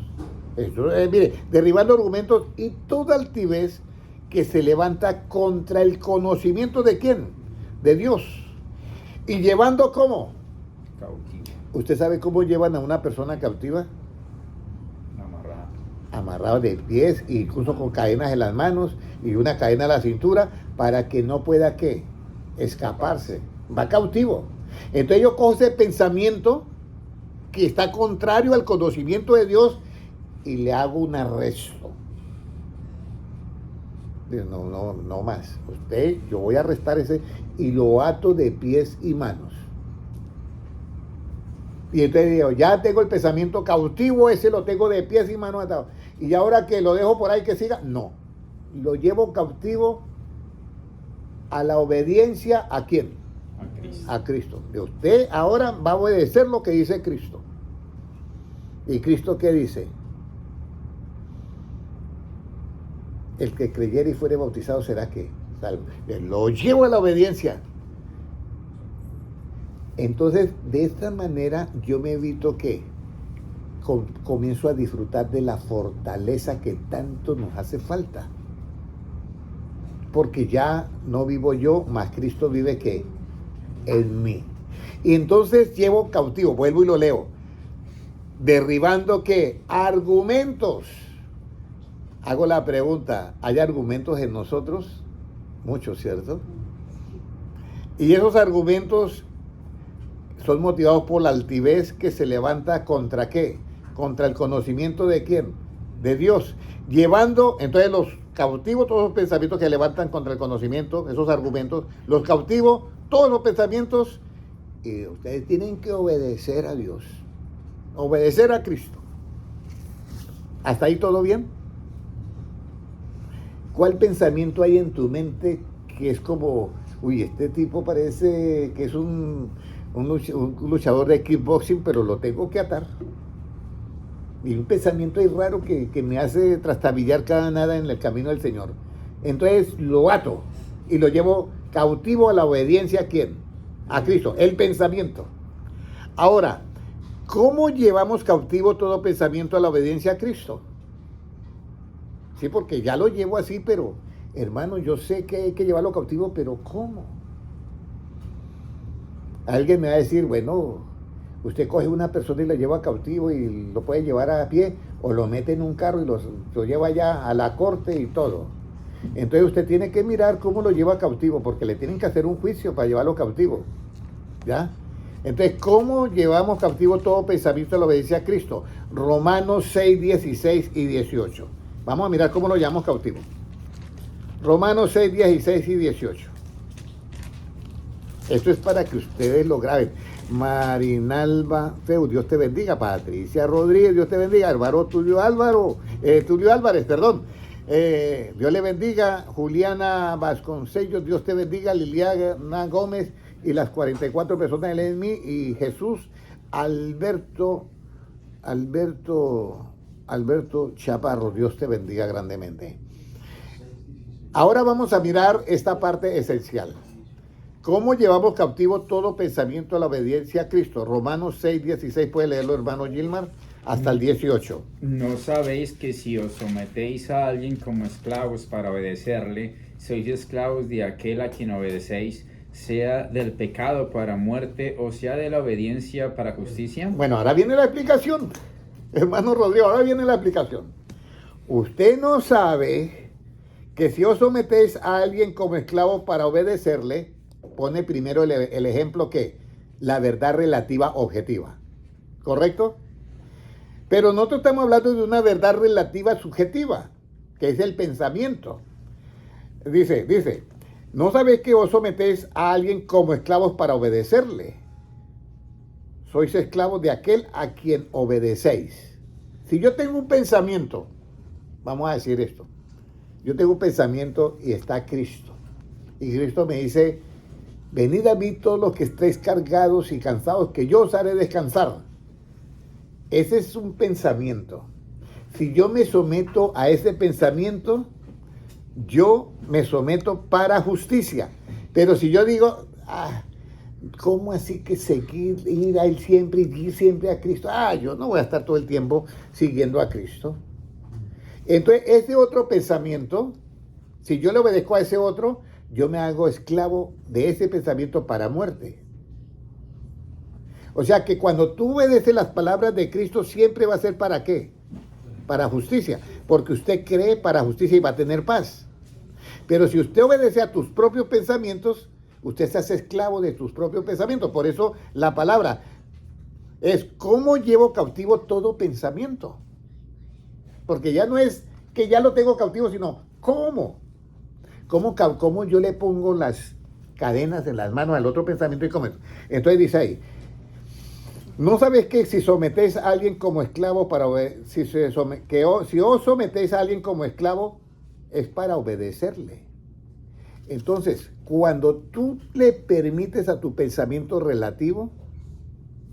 Eso, mire, derribando argumentos y toda altivez que se levanta contra el conocimiento de ¿quién? De Dios. ¿Y llevando cómo? Cautivo. ¿Usted sabe cómo llevan a una persona cautiva? Amarrado. Amarrado de pies, incluso con cadenas en las manos y una cadena a la cintura para que no pueda ¿qué? Escaparse. Va cautivo. Entonces yo cojo ese pensamiento que está contrario al conocimiento de Dios y le hago un arresto. No más. Yo voy a arrestar ese y lo ato de pies y manos. Y entonces digo, ya tengo el pensamiento cautivo, ese lo tengo de pies y manos atado. Y ahora que lo dejo por ahí que siga, no. Lo llevo cautivo a la obediencia ¿a quién? A Cristo. A Cristo. De usted ahora va a obedecer lo que dice Cristo. ¿Y Cristo qué dice? El que creyere y fuere bautizado será que salvo. Lo llevo a la obediencia. Entonces, de esta manera yo me evito que comienzo a disfrutar de la fortaleza que tanto nos hace falta. Porque ya no vivo yo, mas Cristo vive ¿qué? En mí. Y entonces llevo cautivo, vuelvo y lo leo. Derribando ¿qué? Argumentos. Hago la pregunta, ¿hay argumentos en nosotros? Muchos, ¿cierto? Y esos argumentos son motivados por la altivez que se levanta ¿contra qué? Contra el conocimiento de ¿quién? De Dios. Llevando, entonces los cautivos, todos los pensamientos que levantan contra el conocimiento, esos argumentos, los cautivos, todos los pensamientos, y ustedes tienen que obedecer a Dios, obedecer a Cristo. ¿Hasta ahí todo bien? ¿Cuál pensamiento hay en tu mente que es como, uy, este tipo parece que es un luchador de kickboxing, pero lo tengo que atar? Y un pensamiento ahí raro que me hace trastabillar cada nada en el camino del Señor. Entonces lo ato y lo llevo cautivo a la obediencia ¿a quién? A Cristo, el pensamiento. Ahora, ¿cómo llevamos cautivo todo pensamiento a la obediencia a Cristo? Sí, porque ya lo llevo así, pero hermano, yo sé que hay que llevarlo cautivo, pero ¿cómo? Alguien me va a decir, bueno, usted coge una persona y la lleva cautivo y lo puede llevar a pie, o lo mete en un carro y lo lleva ya a la corte y todo. Entonces usted tiene que mirar cómo lo lleva cautivo, porque le tienen que hacer un juicio para llevarlo cautivo. ¿Ya? Entonces, ¿cómo llevamos cautivo todo pensamiento a la obediencia a Cristo? Romanos 6, 16 y 18. Vamos a mirar cómo lo llamamos cautivo. Romanos 6, 16 y 18. Esto es para que ustedes lo graben. Marinalba Feu, Dios te bendiga. Patricia Rodríguez, Dios te bendiga. Tulio Álvarez, perdón. Dios le bendiga. Juliana Vasconcellos, Dios te bendiga. Liliana Gómez y las 44 personas del ENMI y Jesús Alberto Chaparro, Dios te bendiga grandemente. Ahora vamos a mirar esta parte esencial. ¿Cómo llevamos cautivo todo pensamiento a la obediencia a Cristo? Romanos 6, 16, puede leerlo, hermano Gilmar, hasta el 18. ¿No sabéis que si os sometéis a alguien como esclavos para obedecerle, sois esclavos de aquel a quien obedecéis, sea del pecado para muerte o sea de la obediencia para justicia? Bueno, ahora viene la explicación. Hermano Rodrigo, ahora viene la explicación. Usted no sabe que si os sometéis a alguien como esclavo para obedecerle, pone primero el ejemplo que la verdad relativa objetiva. ¿Correcto? Pero nosotros estamos hablando de una verdad relativa subjetiva, que es el pensamiento. Dice, ¿no sabéis que os sometéis a alguien como esclavos para obedecerle? sois esclavos de aquel a quien obedecéis. Si yo tengo un pensamiento, vamos a decir esto, yo tengo un pensamiento y está Cristo. Y Cristo me dice, venid a mí todos los que estéis cargados y cansados, que yo os haré descansar. Ese es un pensamiento. Si yo me someto a ese pensamiento, yo me someto para justicia. Pero si yo digo, ¿cómo así que seguir, ir a Él siempre y ir siempre a Cristo? Yo no voy a estar todo el tiempo siguiendo a Cristo. Entonces, ese otro pensamiento, si yo le obedezco a ese otro, yo me hago esclavo de ese pensamiento para muerte. O sea que cuando tú obedeces las palabras de Cristo, siempre va a ser ¿para qué? Para justicia. Porque usted cree para justicia y va a tener paz. Pero si usted obedece a tus propios pensamientos, usted se hace esclavo de tus propios pensamientos. Por eso la palabra es ¿cómo llevo cautivo todo pensamiento? Porque ya no es que ya lo tengo cautivo, sino ¿cómo? ¿Cómo yo le pongo las cadenas en las manos al otro pensamiento y cómo? Entonces dice ahí, ¿no sabéis que si sometéis a alguien como esclavo si os sometéis a alguien como esclavo es para obedecerle? Entonces, cuando tú le permites a tu pensamiento relativo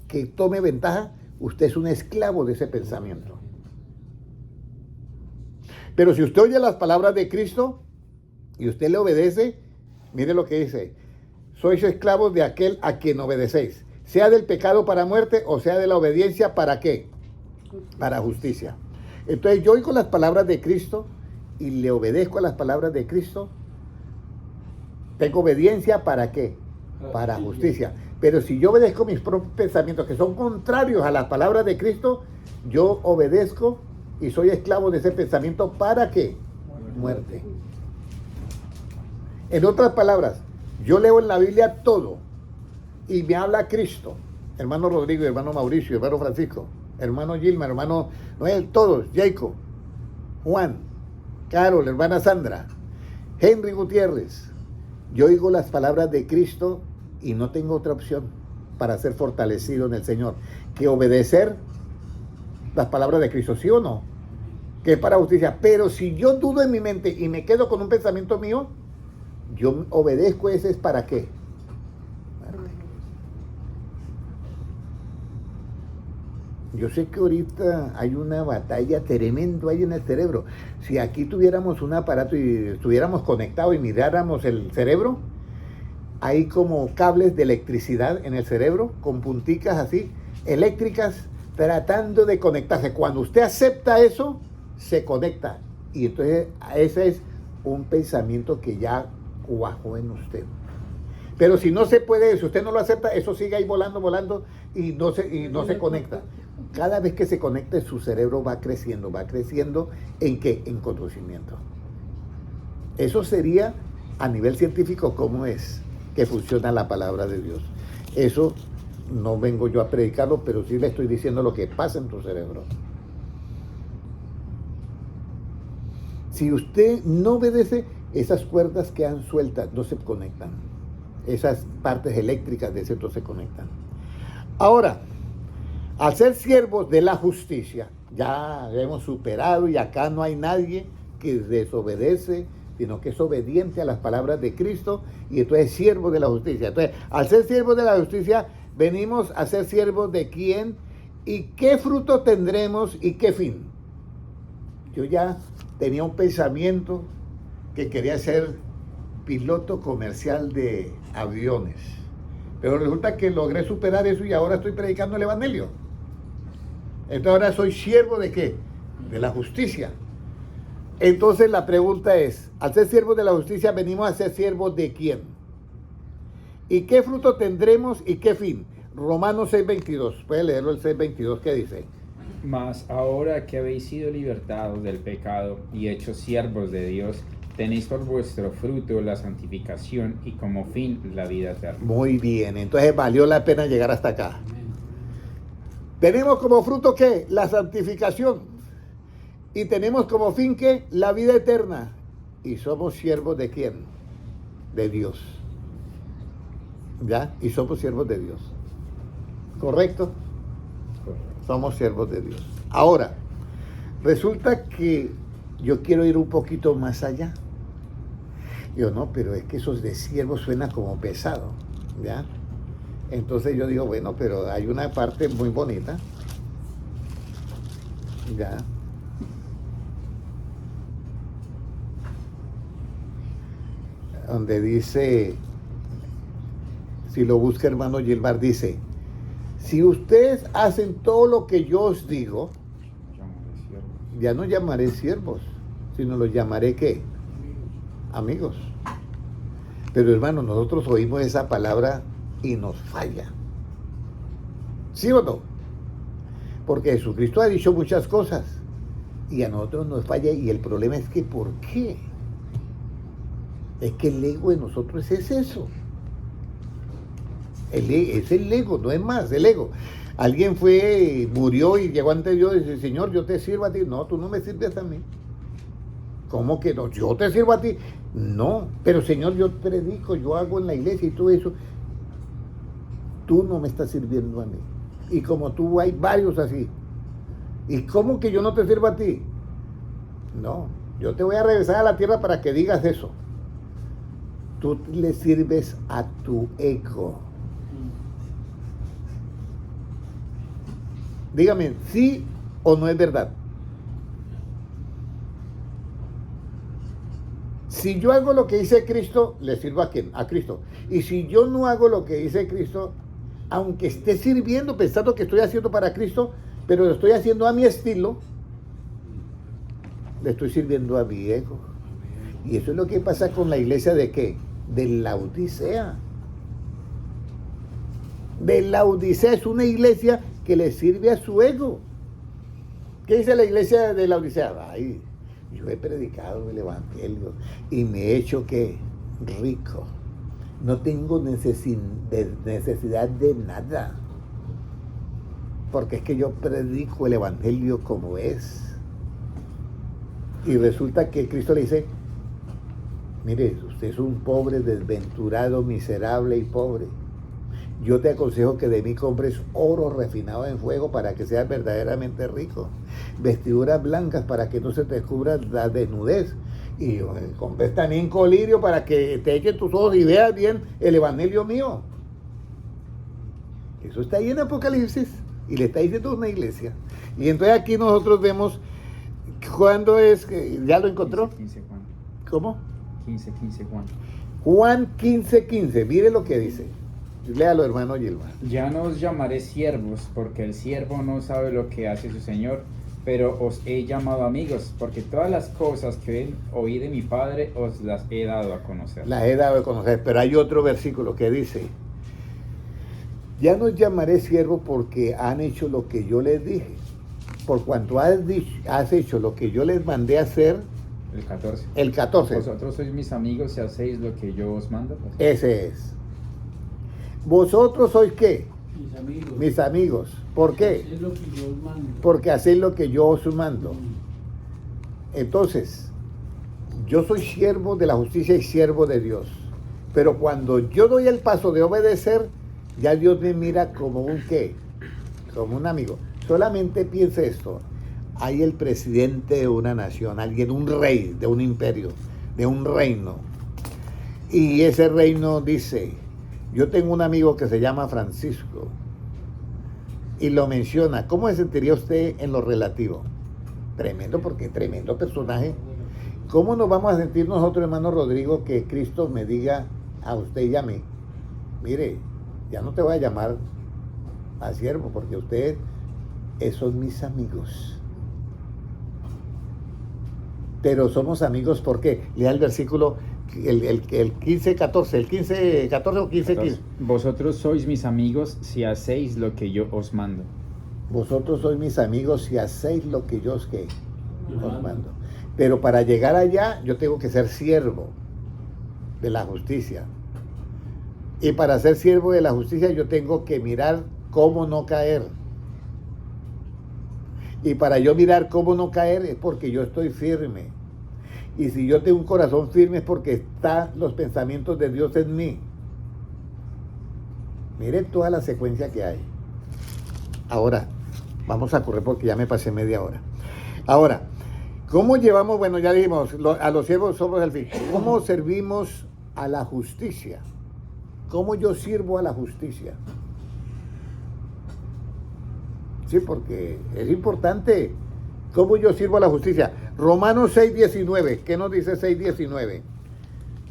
que tome ventaja, usted es un esclavo de ese pensamiento. Pero si usted oye las palabras de Cristo y usted le obedece, mire lo que dice, sois esclavos de aquel a quien obedecéis, sea del pecado para muerte o sea de la obediencia para ¿qué? Para justicia. Entonces yo oigo las palabras de Cristo y le obedezco a las palabras de Cristo. Tengo obediencia ¿para qué? Para justicia. Pero si yo obedezco mis propios pensamientos que son contrarios a las palabras de Cristo, yo obedezco y soy esclavo de ese pensamiento ¿para qué? Muerte. En otras palabras, yo leo en la Biblia todo y me habla Cristo, hermano Rodrigo, hermano Mauricio, hermano Francisco, hermano Gilma, hermano Noel, todos, Jacob, Juan, Carol, hermana Sandra, Henry Gutiérrez. Yo oigo las palabras de Cristo y no tengo otra opción para ser fortalecido en el Señor que obedecer las palabras de Cristo, ¿sí o no? Que es para justicia. Pero si yo dudo en mi mente y me quedo con un pensamiento mío, yo obedezco, ese es ¿para qué? Yo sé que ahorita hay una batalla tremenda ahí en el cerebro. Si aquí tuviéramos un aparato y estuviéramos conectados y miráramos el cerebro, hay como cables de electricidad en el cerebro, con punticas así, eléctricas, tratando de conectarse. Cuando usted acepta eso, se conecta. Y entonces ese es un pensamiento que ya cuajó en usted. Pero si no se puede, si usted no lo acepta, eso sigue ahí volando y no se conecta. Cada vez que se conecte, su cerebro va creciendo. ¿En qué? En conocimiento. Eso sería a nivel científico cómo es que funciona la palabra de Dios. Eso no vengo yo a predicarlo, pero sí le estoy diciendo lo que pasa en tu cerebro. Si usted no obedece, esas cuerdas quedan sueltas, no se conectan. Esas partes eléctricas de ese no se conectan. Ahora, al ser siervos de la justicia, ya hemos superado y acá no hay nadie que desobedece, sino que es obediente a las palabras de Cristo y entonces es siervo de la justicia. Entonces, al ser siervos de la justicia, venimos a ser siervos de quién y qué fruto tendremos y qué fin. Yo ya tenía un pensamiento que quería ser piloto comercial de aviones, pero resulta que logré superar eso y ahora estoy predicando el evangelio. Entonces ahora soy siervo de ¿qué? De la justicia. Entonces la pregunta es, al ser siervos de la justicia, venimos a ser siervos de quién y qué fruto tendremos y qué fin. Romanos 6:22, puede leerlo el 6:22, ¿qué dice? Mas ahora que habéis sido libertados del pecado y hechos siervos de Dios, tenéis por vuestro fruto la santificación y como fin la vida eterna. Muy bien, entonces valió la pena llegar hasta acá. Tenemos como fruto ¿qué? La santificación. Y tenemos como fin ¿qué? La vida eterna. Y somos siervos de ¿quién? De Dios. ¿Ya? Y somos siervos de Dios. ¿Correcto? Somos siervos de Dios. Ahora, resulta que yo quiero ir un poquito más allá. Yo no, pero es que esos de siervos suena como pesado, ¿ya? Entonces yo digo, bueno, pero hay una parte muy bonita, ¿ya? Donde dice, si lo busca hermano Gilmar, dice, si ustedes hacen todo lo que yo os digo, ya no llamaré siervos, sino los llamaré ¿qué? Amigos. Pero hermano, nosotros oímos esa palabra y nos falla. ¿Sí o no? Porque Jesucristo ha dicho muchas cosas y a nosotros nos falla, y el problema es que ¿por qué? Es que el ego de nosotros es eso. Es el ego, no es más, el ego. Alguien murió y llegó ante Dios y dice, Señor, yo te sirvo a ti. No, tú no me sirves a mí. ¿Cómo que no? Yo te sirvo a ti. No, pero Señor, yo predico, yo hago en la iglesia y todo eso. Tú no me estás sirviendo a mí. Y como tú hay varios así. ¿Y cómo que yo no te sirvo a ti? No, yo te voy a regresar a la tierra para que digas eso. Tú le sirves a tu ego. Dígame, ¿sí o no es verdad? Si yo hago lo que dice Cristo, ¿le sirvo a quién? A Cristo. Y si yo no hago lo que dice Cristo, aunque esté sirviendo, pensando que estoy haciendo para Cristo, pero lo estoy haciendo a mi estilo, le estoy sirviendo a mi ego. Y eso es lo que pasa con la iglesia de ¿qué? De Laodicea. De Laodicea es una iglesia que le sirve a su ego. ¿Qué dice la iglesia de Laodicea? Ay, yo he predicado el evangelio y me he hecho ¿qué? Rico. No tengo necesidad de nada. Porque es que yo predico el evangelio como es. Y resulta que Cristo le dice, mire, usted es un pobre, desventurado, miserable y pobre. Yo te aconsejo que de mí compres oro refinado en fuego para que seas verdaderamente rico. Vestiduras blancas para que no se te descubra la desnudez. Y compres también colirio para que te echen tus ojos y veas bien el evangelio mío. Eso está ahí en Apocalipsis y le está diciendo a una iglesia. Y entonces aquí nosotros vemos cuándo es que ya lo encontró. 15, Juan. ¿Cómo? 15, Juan. Juan 15, mire lo que dice. Léalo, hermano Gilmar. Ya no os llamaré siervos, porque el siervo no sabe lo que hace su señor, pero os he llamado amigos, porque todas las cosas que oí de mi Padre os las he dado a conocer. Las he dado a conocer, pero hay otro versículo que dice, ya no os llamaré siervos porque han hecho lo que yo les dije, por cuanto has hecho lo que yo les mandé a hacer. El 14. El 14. Vosotros sois mis amigos si hacéis lo que yo os mando. Ese es. ¿Vosotros sois qué? Mis amigos. Mis amigos. ¿Por qué? Es lo que yo os mando. Porque hacéis lo que yo os mando. Entonces, yo soy siervo de la justicia y siervo de Dios. Pero cuando yo doy el paso de obedecer, ya Dios me mira como un qué, como un amigo. Solamente piense esto. Hay el presidente de una nación, alguien, un rey de un imperio, de un reino. Y ese reino dice, yo tengo un amigo que se llama Francisco. Y lo menciona. ¿Cómo se sentiría usted en lo relativo? Tremendo, porque tremendo personaje. ¿Cómo nos vamos a sentir nosotros, hermano Rodrigo, que Cristo me diga a usted y a mí, mire, ya no te voy a llamar a siervo, porque ustedes son mis amigos? Pero somos amigos, ¿por qué? Lea el versículo, el 15, 14, el 15, 14 o 15, 15. Vosotros sois mis amigos si hacéis lo que yo os mando. Vosotros sois mis amigos si hacéis lo que yo os mando. Pero para llegar allá, yo tengo que ser siervo de la justicia. Y para ser siervo de la justicia, yo tengo que mirar cómo no caer. Y para yo mirar cómo no caer es porque yo estoy firme. Y si yo tengo un corazón firme es porque están los pensamientos de Dios en mí. Miren toda la secuencia que hay. Ahora, vamos a correr porque ya me pasé media hora. Ahora, ¿cómo llevamos? Bueno, ya dijimos, a los siervos somos al fin. ¿Cómo servimos a la justicia? ¿Cómo yo sirvo a la justicia? Sí, porque es importante cómo yo sirvo a la justicia. Romanos 6:19, ¿qué nos dice 6:19?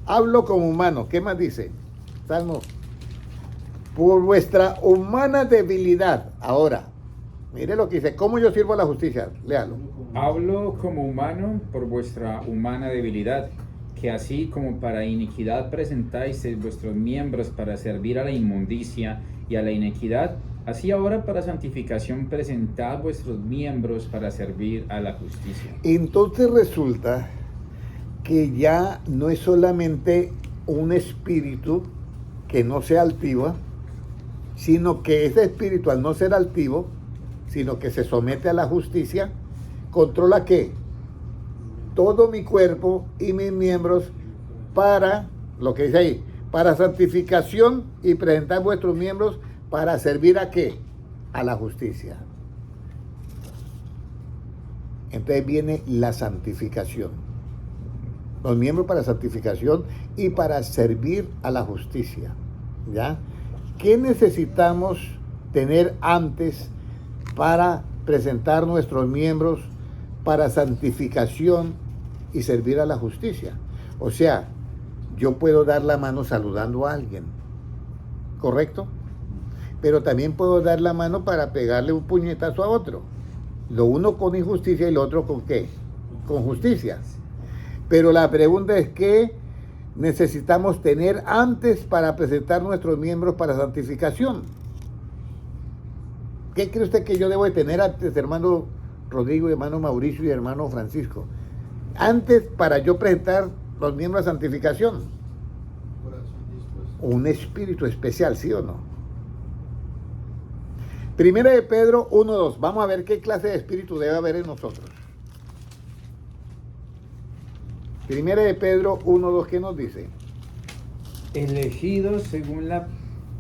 Hablo como humano, ¿qué más dice? Salmo. Por vuestra humana debilidad. Ahora, mire lo que dice, ¿cómo yo sirvo a la justicia? Léalo. Hablo como humano por vuestra humana debilidad, que así como para iniquidad presentáis vuestros miembros para servir a la inmundicia y a la inequidad, así ahora para santificación presentad vuestros miembros para servir a la justicia. Entonces resulta que ya no es solamente un espíritu que no sea altivo, sino que ese espíritu al no ser altivo, sino que se somete a la justicia, controla ¿qué? Todo mi cuerpo y mis miembros para, lo que dice ahí, para santificación y presentar vuestros miembros para servir a ¿qué? A la justicia. Entonces viene la santificación. Los miembros para santificación y para servir a la justicia. ¿Ya? ¿Qué necesitamos tener antes para presentar nuestros miembros para santificación y servir a la justicia? O sea, yo puedo dar la mano saludando a alguien, ¿correcto? Pero también puedo dar la mano para pegarle un puñetazo a otro. Lo uno con injusticia y lo otro con ¿qué? Con justicia. Pero la pregunta es ¿qué necesitamos tener antes para presentar nuestros miembros para santificación? ¿Qué cree usted que yo debo de tener antes, hermano Rodrigo, hermano Mauricio y hermano Francisco? Antes para yo presentar los miembros a santificación. Un espíritu especial, ¿sí o no? Primera de Pedro 1:2. Vamos a ver qué clase de espíritu debe haber en nosotros. Primera de Pedro 1:2, ¿qué nos dice? Elegidos según la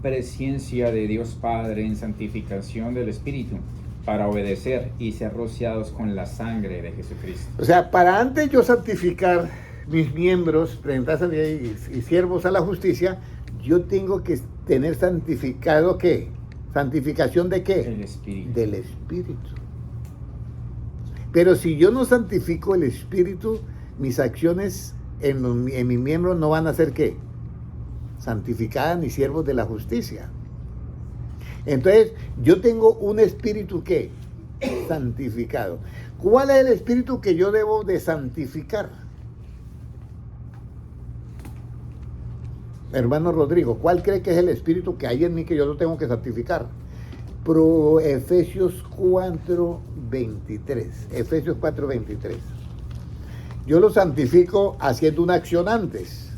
presencia de Dios Padre en santificación del Espíritu, para obedecer y ser rociados con la sangre de Jesucristo. O sea, para antes yo santificar mis miembros, presentarse y siervos a la justicia, yo tengo que tener santificado ¿qué? ¿Santificación de qué? El Espíritu. Del Espíritu. Pero si yo no santifico el Espíritu, mis acciones en mis miembros no van a ser ¿qué? Santificadas ni siervos de la justicia. Entonces, yo tengo un espíritu ¿qué? Santificado. ¿Cuál es el espíritu que yo debo de santificar? Hermano Rodrigo, ¿cuál cree que es el espíritu que hay en mí que yo no tengo que santificar? Efesios 4:23. Efesios 4:23. Yo lo santifico haciendo una acción antes.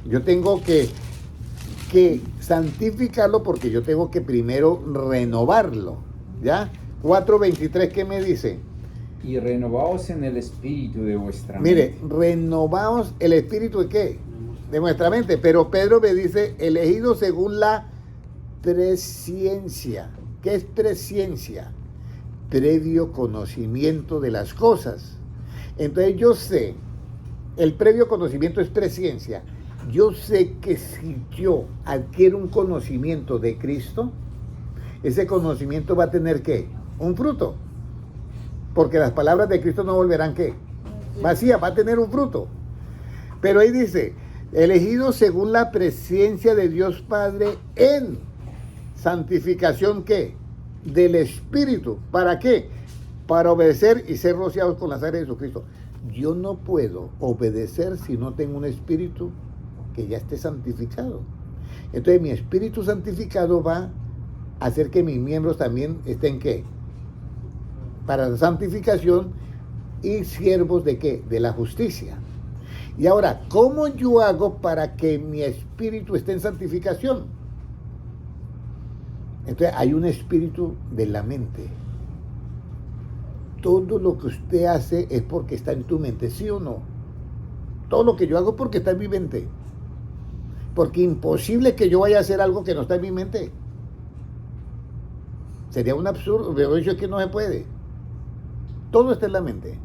Yo tengo que santificarlo porque yo tengo que primero renovarlo. ¿Ya? 4:23, ¿qué me dice? Y renovaos en el espíritu de vuestra Mire, mente. renovaos el espíritu de ¿qué? De nuestra mente. Pero Pedro me dice, elegido según la presciencia. ¿Qué es presciencia? Previo conocimiento de las cosas. Entonces yo sé, el previo conocimiento es presciencia. Yo sé que si yo adquiero un conocimiento de Cristo, ese conocimiento va a tener ¿qué? Un fruto. Porque las palabras de Cristo no volverán ¿qué? Vacías, va a tener un fruto. Pero ahí dice, elegido según la presciencia de Dios Padre en santificación ¿qué? Del Espíritu. ¿Para qué? Para obedecer y ser rociados con la sangre de Jesucristo. Yo no puedo obedecer si no tengo un espíritu que ya esté santificado. Entonces mi espíritu santificado va a hacer que mis miembros también estén ¿qué? Para la santificación y siervos de ¿qué? De la justicia. Y ahora, ¿cómo yo hago para que mi espíritu esté en santificación? Entonces hay un espíritu de la mente. Todo lo que usted hace es porque está en tu mente, ¿sí o no? Todo lo que yo hago es porque está en mi mente. Porque imposible que yo vaya a hacer algo que no está en mi mente. Sería un absurdo, pero eso es que no se puede. Todo está en la mente.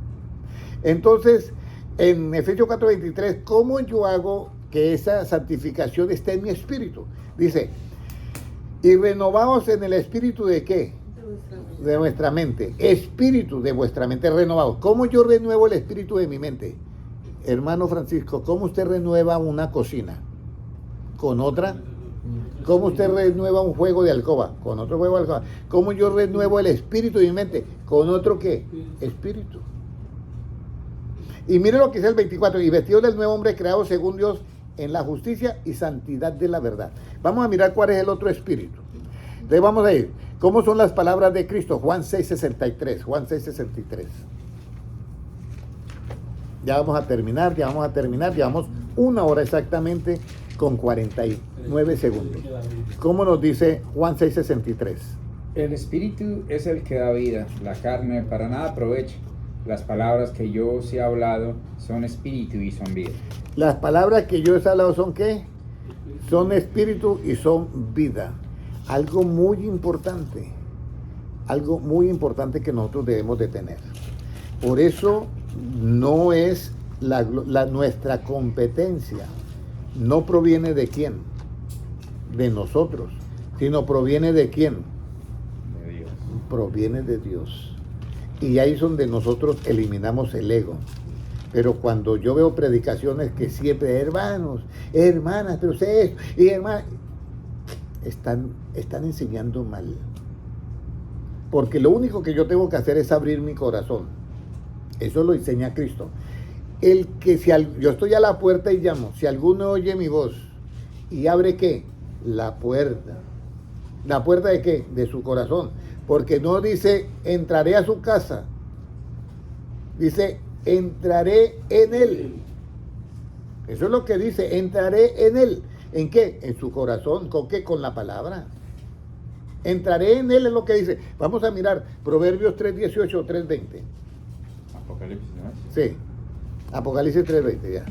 Entonces, en Efesios 4:23, ¿cómo yo hago que esa santificación esté en mi espíritu? Dice, y renovaos en el espíritu de ¿qué? De vuestra mente. Espíritu de vuestra mente renovado. ¿Cómo yo renuevo el espíritu de mi mente? Hermano Francisco, ¿cómo usted renueva una cocina? ¿Con otra? ¿Cómo usted renueva un juego de alcoba? Con otro juego de alcoba. ¿Cómo yo renuevo el espíritu de mi mente? ¿Con otro qué? Espíritu. Y mire lo que dice el 24. Y vestido del nuevo hombre creado según Dios en la justicia y santidad de la verdad. Vamos a mirar cuál es el otro espíritu. Entonces vamos a ir. ¿Cómo son las palabras de Cristo? Juan 6:63. Juan 6:63. Ya vamos a terminar. Llevamos 1 hora exactamente con 49 segundos. ¿Cómo nos dice Juan 6:63? El espíritu es el que da vida, la carne para nada aprovecha. Las palabras que yo os he hablado son espíritu y son vida. Las palabras que yo os he hablado son ¿qué? Son espíritu y son vida. Algo muy importante que nosotros debemos de tener. Por eso no es nuestra competencia, no proviene de quién, de nosotros, sino proviene de quién, De Dios. proviene de Dios. Y ahí es donde nosotros eliminamos el ego. Pero cuando yo veo predicaciones que siempre, hermanos, hermanas, pero ustedes, y hermanas, están enseñando mal. Porque lo único que yo tengo que hacer es abrir mi corazón. Eso lo enseña Cristo. Yo estoy a la puerta y llamo. Si alguno oye mi voz y abre ¿qué? La puerta. ¿La puerta de qué? De su corazón. Porque no dice, entraré a su casa. Dice, entraré en él. Eso es lo que dice, entraré en él. ¿En qué? En su corazón. ¿Con qué? Con la palabra. Entraré en él es lo que dice. Vamos a mirar Proverbios 3:18, 3:20. Apocalipsis, ¿no? Sí. Apocalipsis 3:20 ya.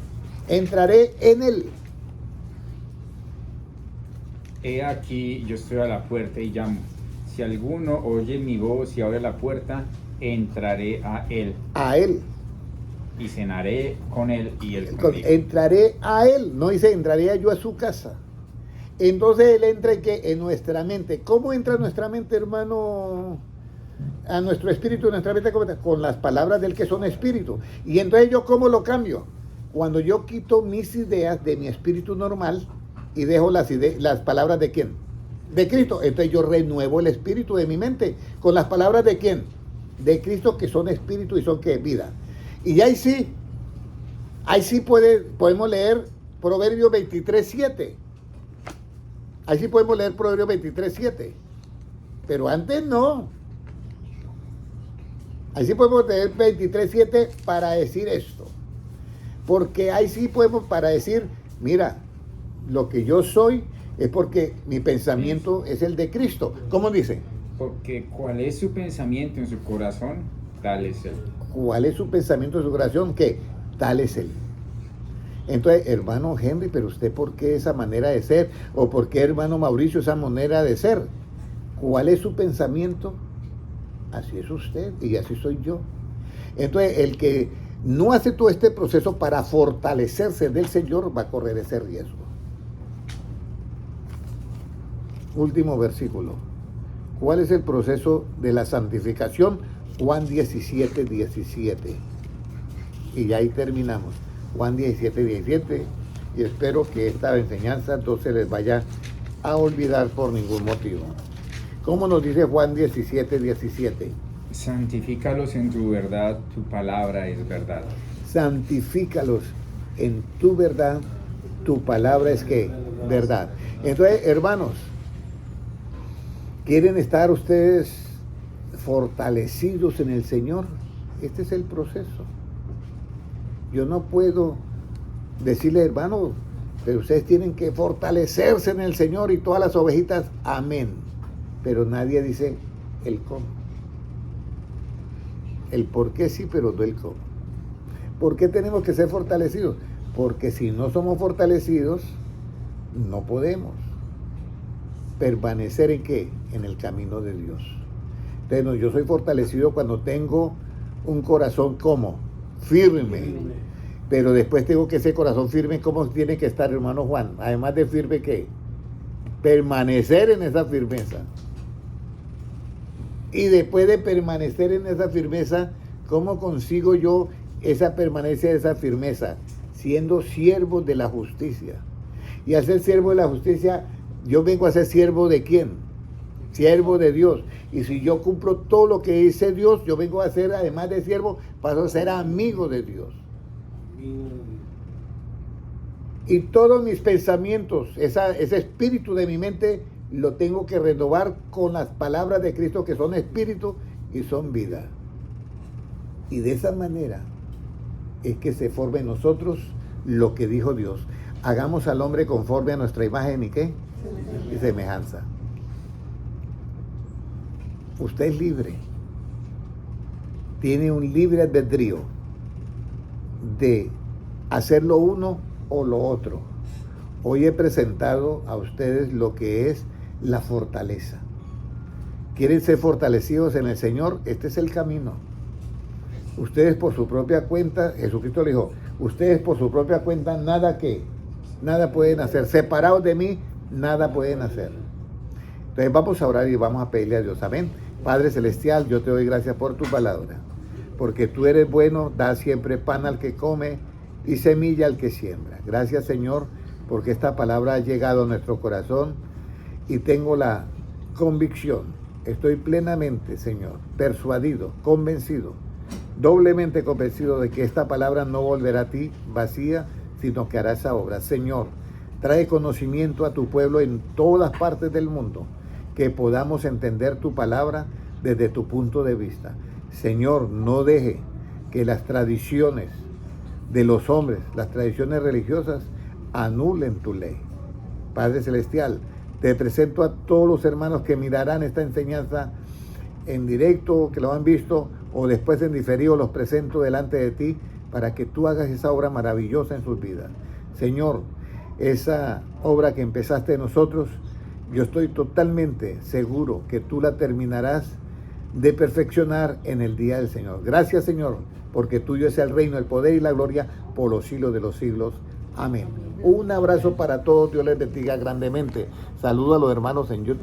Entraré en él. He aquí, yo estoy a la puerta y llamo. Si alguno oye mi voz y abre la puerta, entraré a él A él. y cenaré con él y él conmigo. Entraré a él. No dice, entraré yo a su casa. Entonces él entra en ¿qué? En nuestra mente. ¿Cómo entra nuestra mente, hermano? A nuestro espíritu, nuestra mente, con las palabras del que son espíritu. Y entonces yo ¿cómo lo cambio? Cuando yo quito mis ideas de mi espíritu normal y dejo las palabras de quién? De Cristo. Entonces yo renuevo el espíritu de mi mente con las palabras de quién? De Cristo, que son espíritu y son ¿qué? Vida. Y ahí sí podemos leer Proverbios 23:7. Ahí sí podemos leer Proverbios 23:7. Pero antes no. Ahí sí podemos leer 23:7 para decir esto. Porque ahí sí podemos para decir, mira, lo que yo soy es porque mi pensamiento es el de Cristo. ¿Cómo dice? Porque cuál es su pensamiento en su corazón, tal es él. ¿Cuál es su pensamiento en su corazón? ¿Qué? Tal es él. Entonces, hermano Henry, pero usted ¿por qué esa manera de ser? ¿O por qué, hermano Mauricio, esa manera de ser? ¿Cuál es su pensamiento? Así es usted y así soy yo. Entonces, el que no hace todo este proceso para fortalecerse del Señor va a correr ese riesgo. Último versículo. ¿Cuál es el proceso de la santificación? Juan 17:17. Y ahí terminamos. Juan 17:17. Y espero que esta enseñanza no se les vaya a olvidar por ningún motivo. ¿Cómo nos dice Juan 17:17? Santifícalos en tu verdad, tu palabra es verdad. Santifícalos en tu verdad, tu palabra es que verdad. Entonces, hermanos, ¿quieren estar ustedes fortalecidos en el Señor? Este es el proceso. Yo no puedo decirle, hermano, pero ustedes tienen que fortalecerse en el Señor y todas las ovejitas, amén. Pero nadie dice el cómo. El por qué sí, pero no el cómo. ¿Por qué tenemos que ser fortalecidos? Porque si no somos fortalecidos, no podemos permanecer en qué? En el camino de Dios. Entonces, no, yo soy fortalecido cuando tengo un corazón como firme. Pero después tengo que ese corazón firme, ¿cómo tiene que estar, hermano Juan? Además de firme, ¿qué? Permanecer en esa firmeza. Y después de permanecer en esa firmeza, ¿cómo consigo yo esa permanencia de esa firmeza? Siendo siervo de la justicia. Y al ser siervo de la justicia, yo vengo a ser siervo de ¿quién? Siervo de Dios. Y si yo cumplo todo lo que dice Dios, yo vengo a ser, además de siervo, paso a ser amigo de Dios. Y todos mis pensamientos, ese espíritu de mi mente, lo tengo que renovar con las palabras de Cristo, que son espíritu y son vida. Y de esa manera es que se forma en nosotros lo que dijo Dios. Hagamos al hombre conforme a nuestra imagen y ¿qué? Y semejanza. Usted es libre. Tiene un libre albedrío de hacer lo uno o lo otro. Hoy he presentado a ustedes lo que es la fortaleza. ¿Quieren ser fortalecidos en el Señor? Este es el camino. Ustedes por su propia cuenta, Jesucristo le dijo, ustedes por su propia cuenta nada pueden hacer. Separados de mí, nada pueden hacer. Entonces vamos a orar y vamos a pedirle a Dios. Amén. Padre Celestial, yo te doy gracias por tu palabra, porque tú eres bueno, das siempre pan al que come y semilla al que siembra. Gracias, Señor, porque esta palabra ha llegado a nuestro corazón y tengo la convicción, estoy plenamente, Señor, persuadido, convencido, doblemente convencido de que esta palabra no volverá a ti vacía, sino que hará esa obra. Señor, trae conocimiento a tu pueblo en todas partes del mundo, que podamos entender tu palabra desde tu punto de vista. Señor, no deje que las tradiciones de los hombres, las tradiciones religiosas, anulen tu ley. Padre Celestial, te presento a todos los hermanos que mirarán esta enseñanza en directo, que lo han visto, o después en diferido, los presento delante de ti, para que tú hagas esa obra maravillosa en sus vidas. Señor, esa obra que empezaste en nosotros, yo estoy totalmente seguro que tú la terminarás de perfeccionar en el día del Señor. Gracias, Señor, porque tuyo es el reino, el poder y la gloria por los siglos de los siglos. Amén. Un abrazo para todos, Dios les bendiga grandemente. Saludo a los hermanos en YouTube.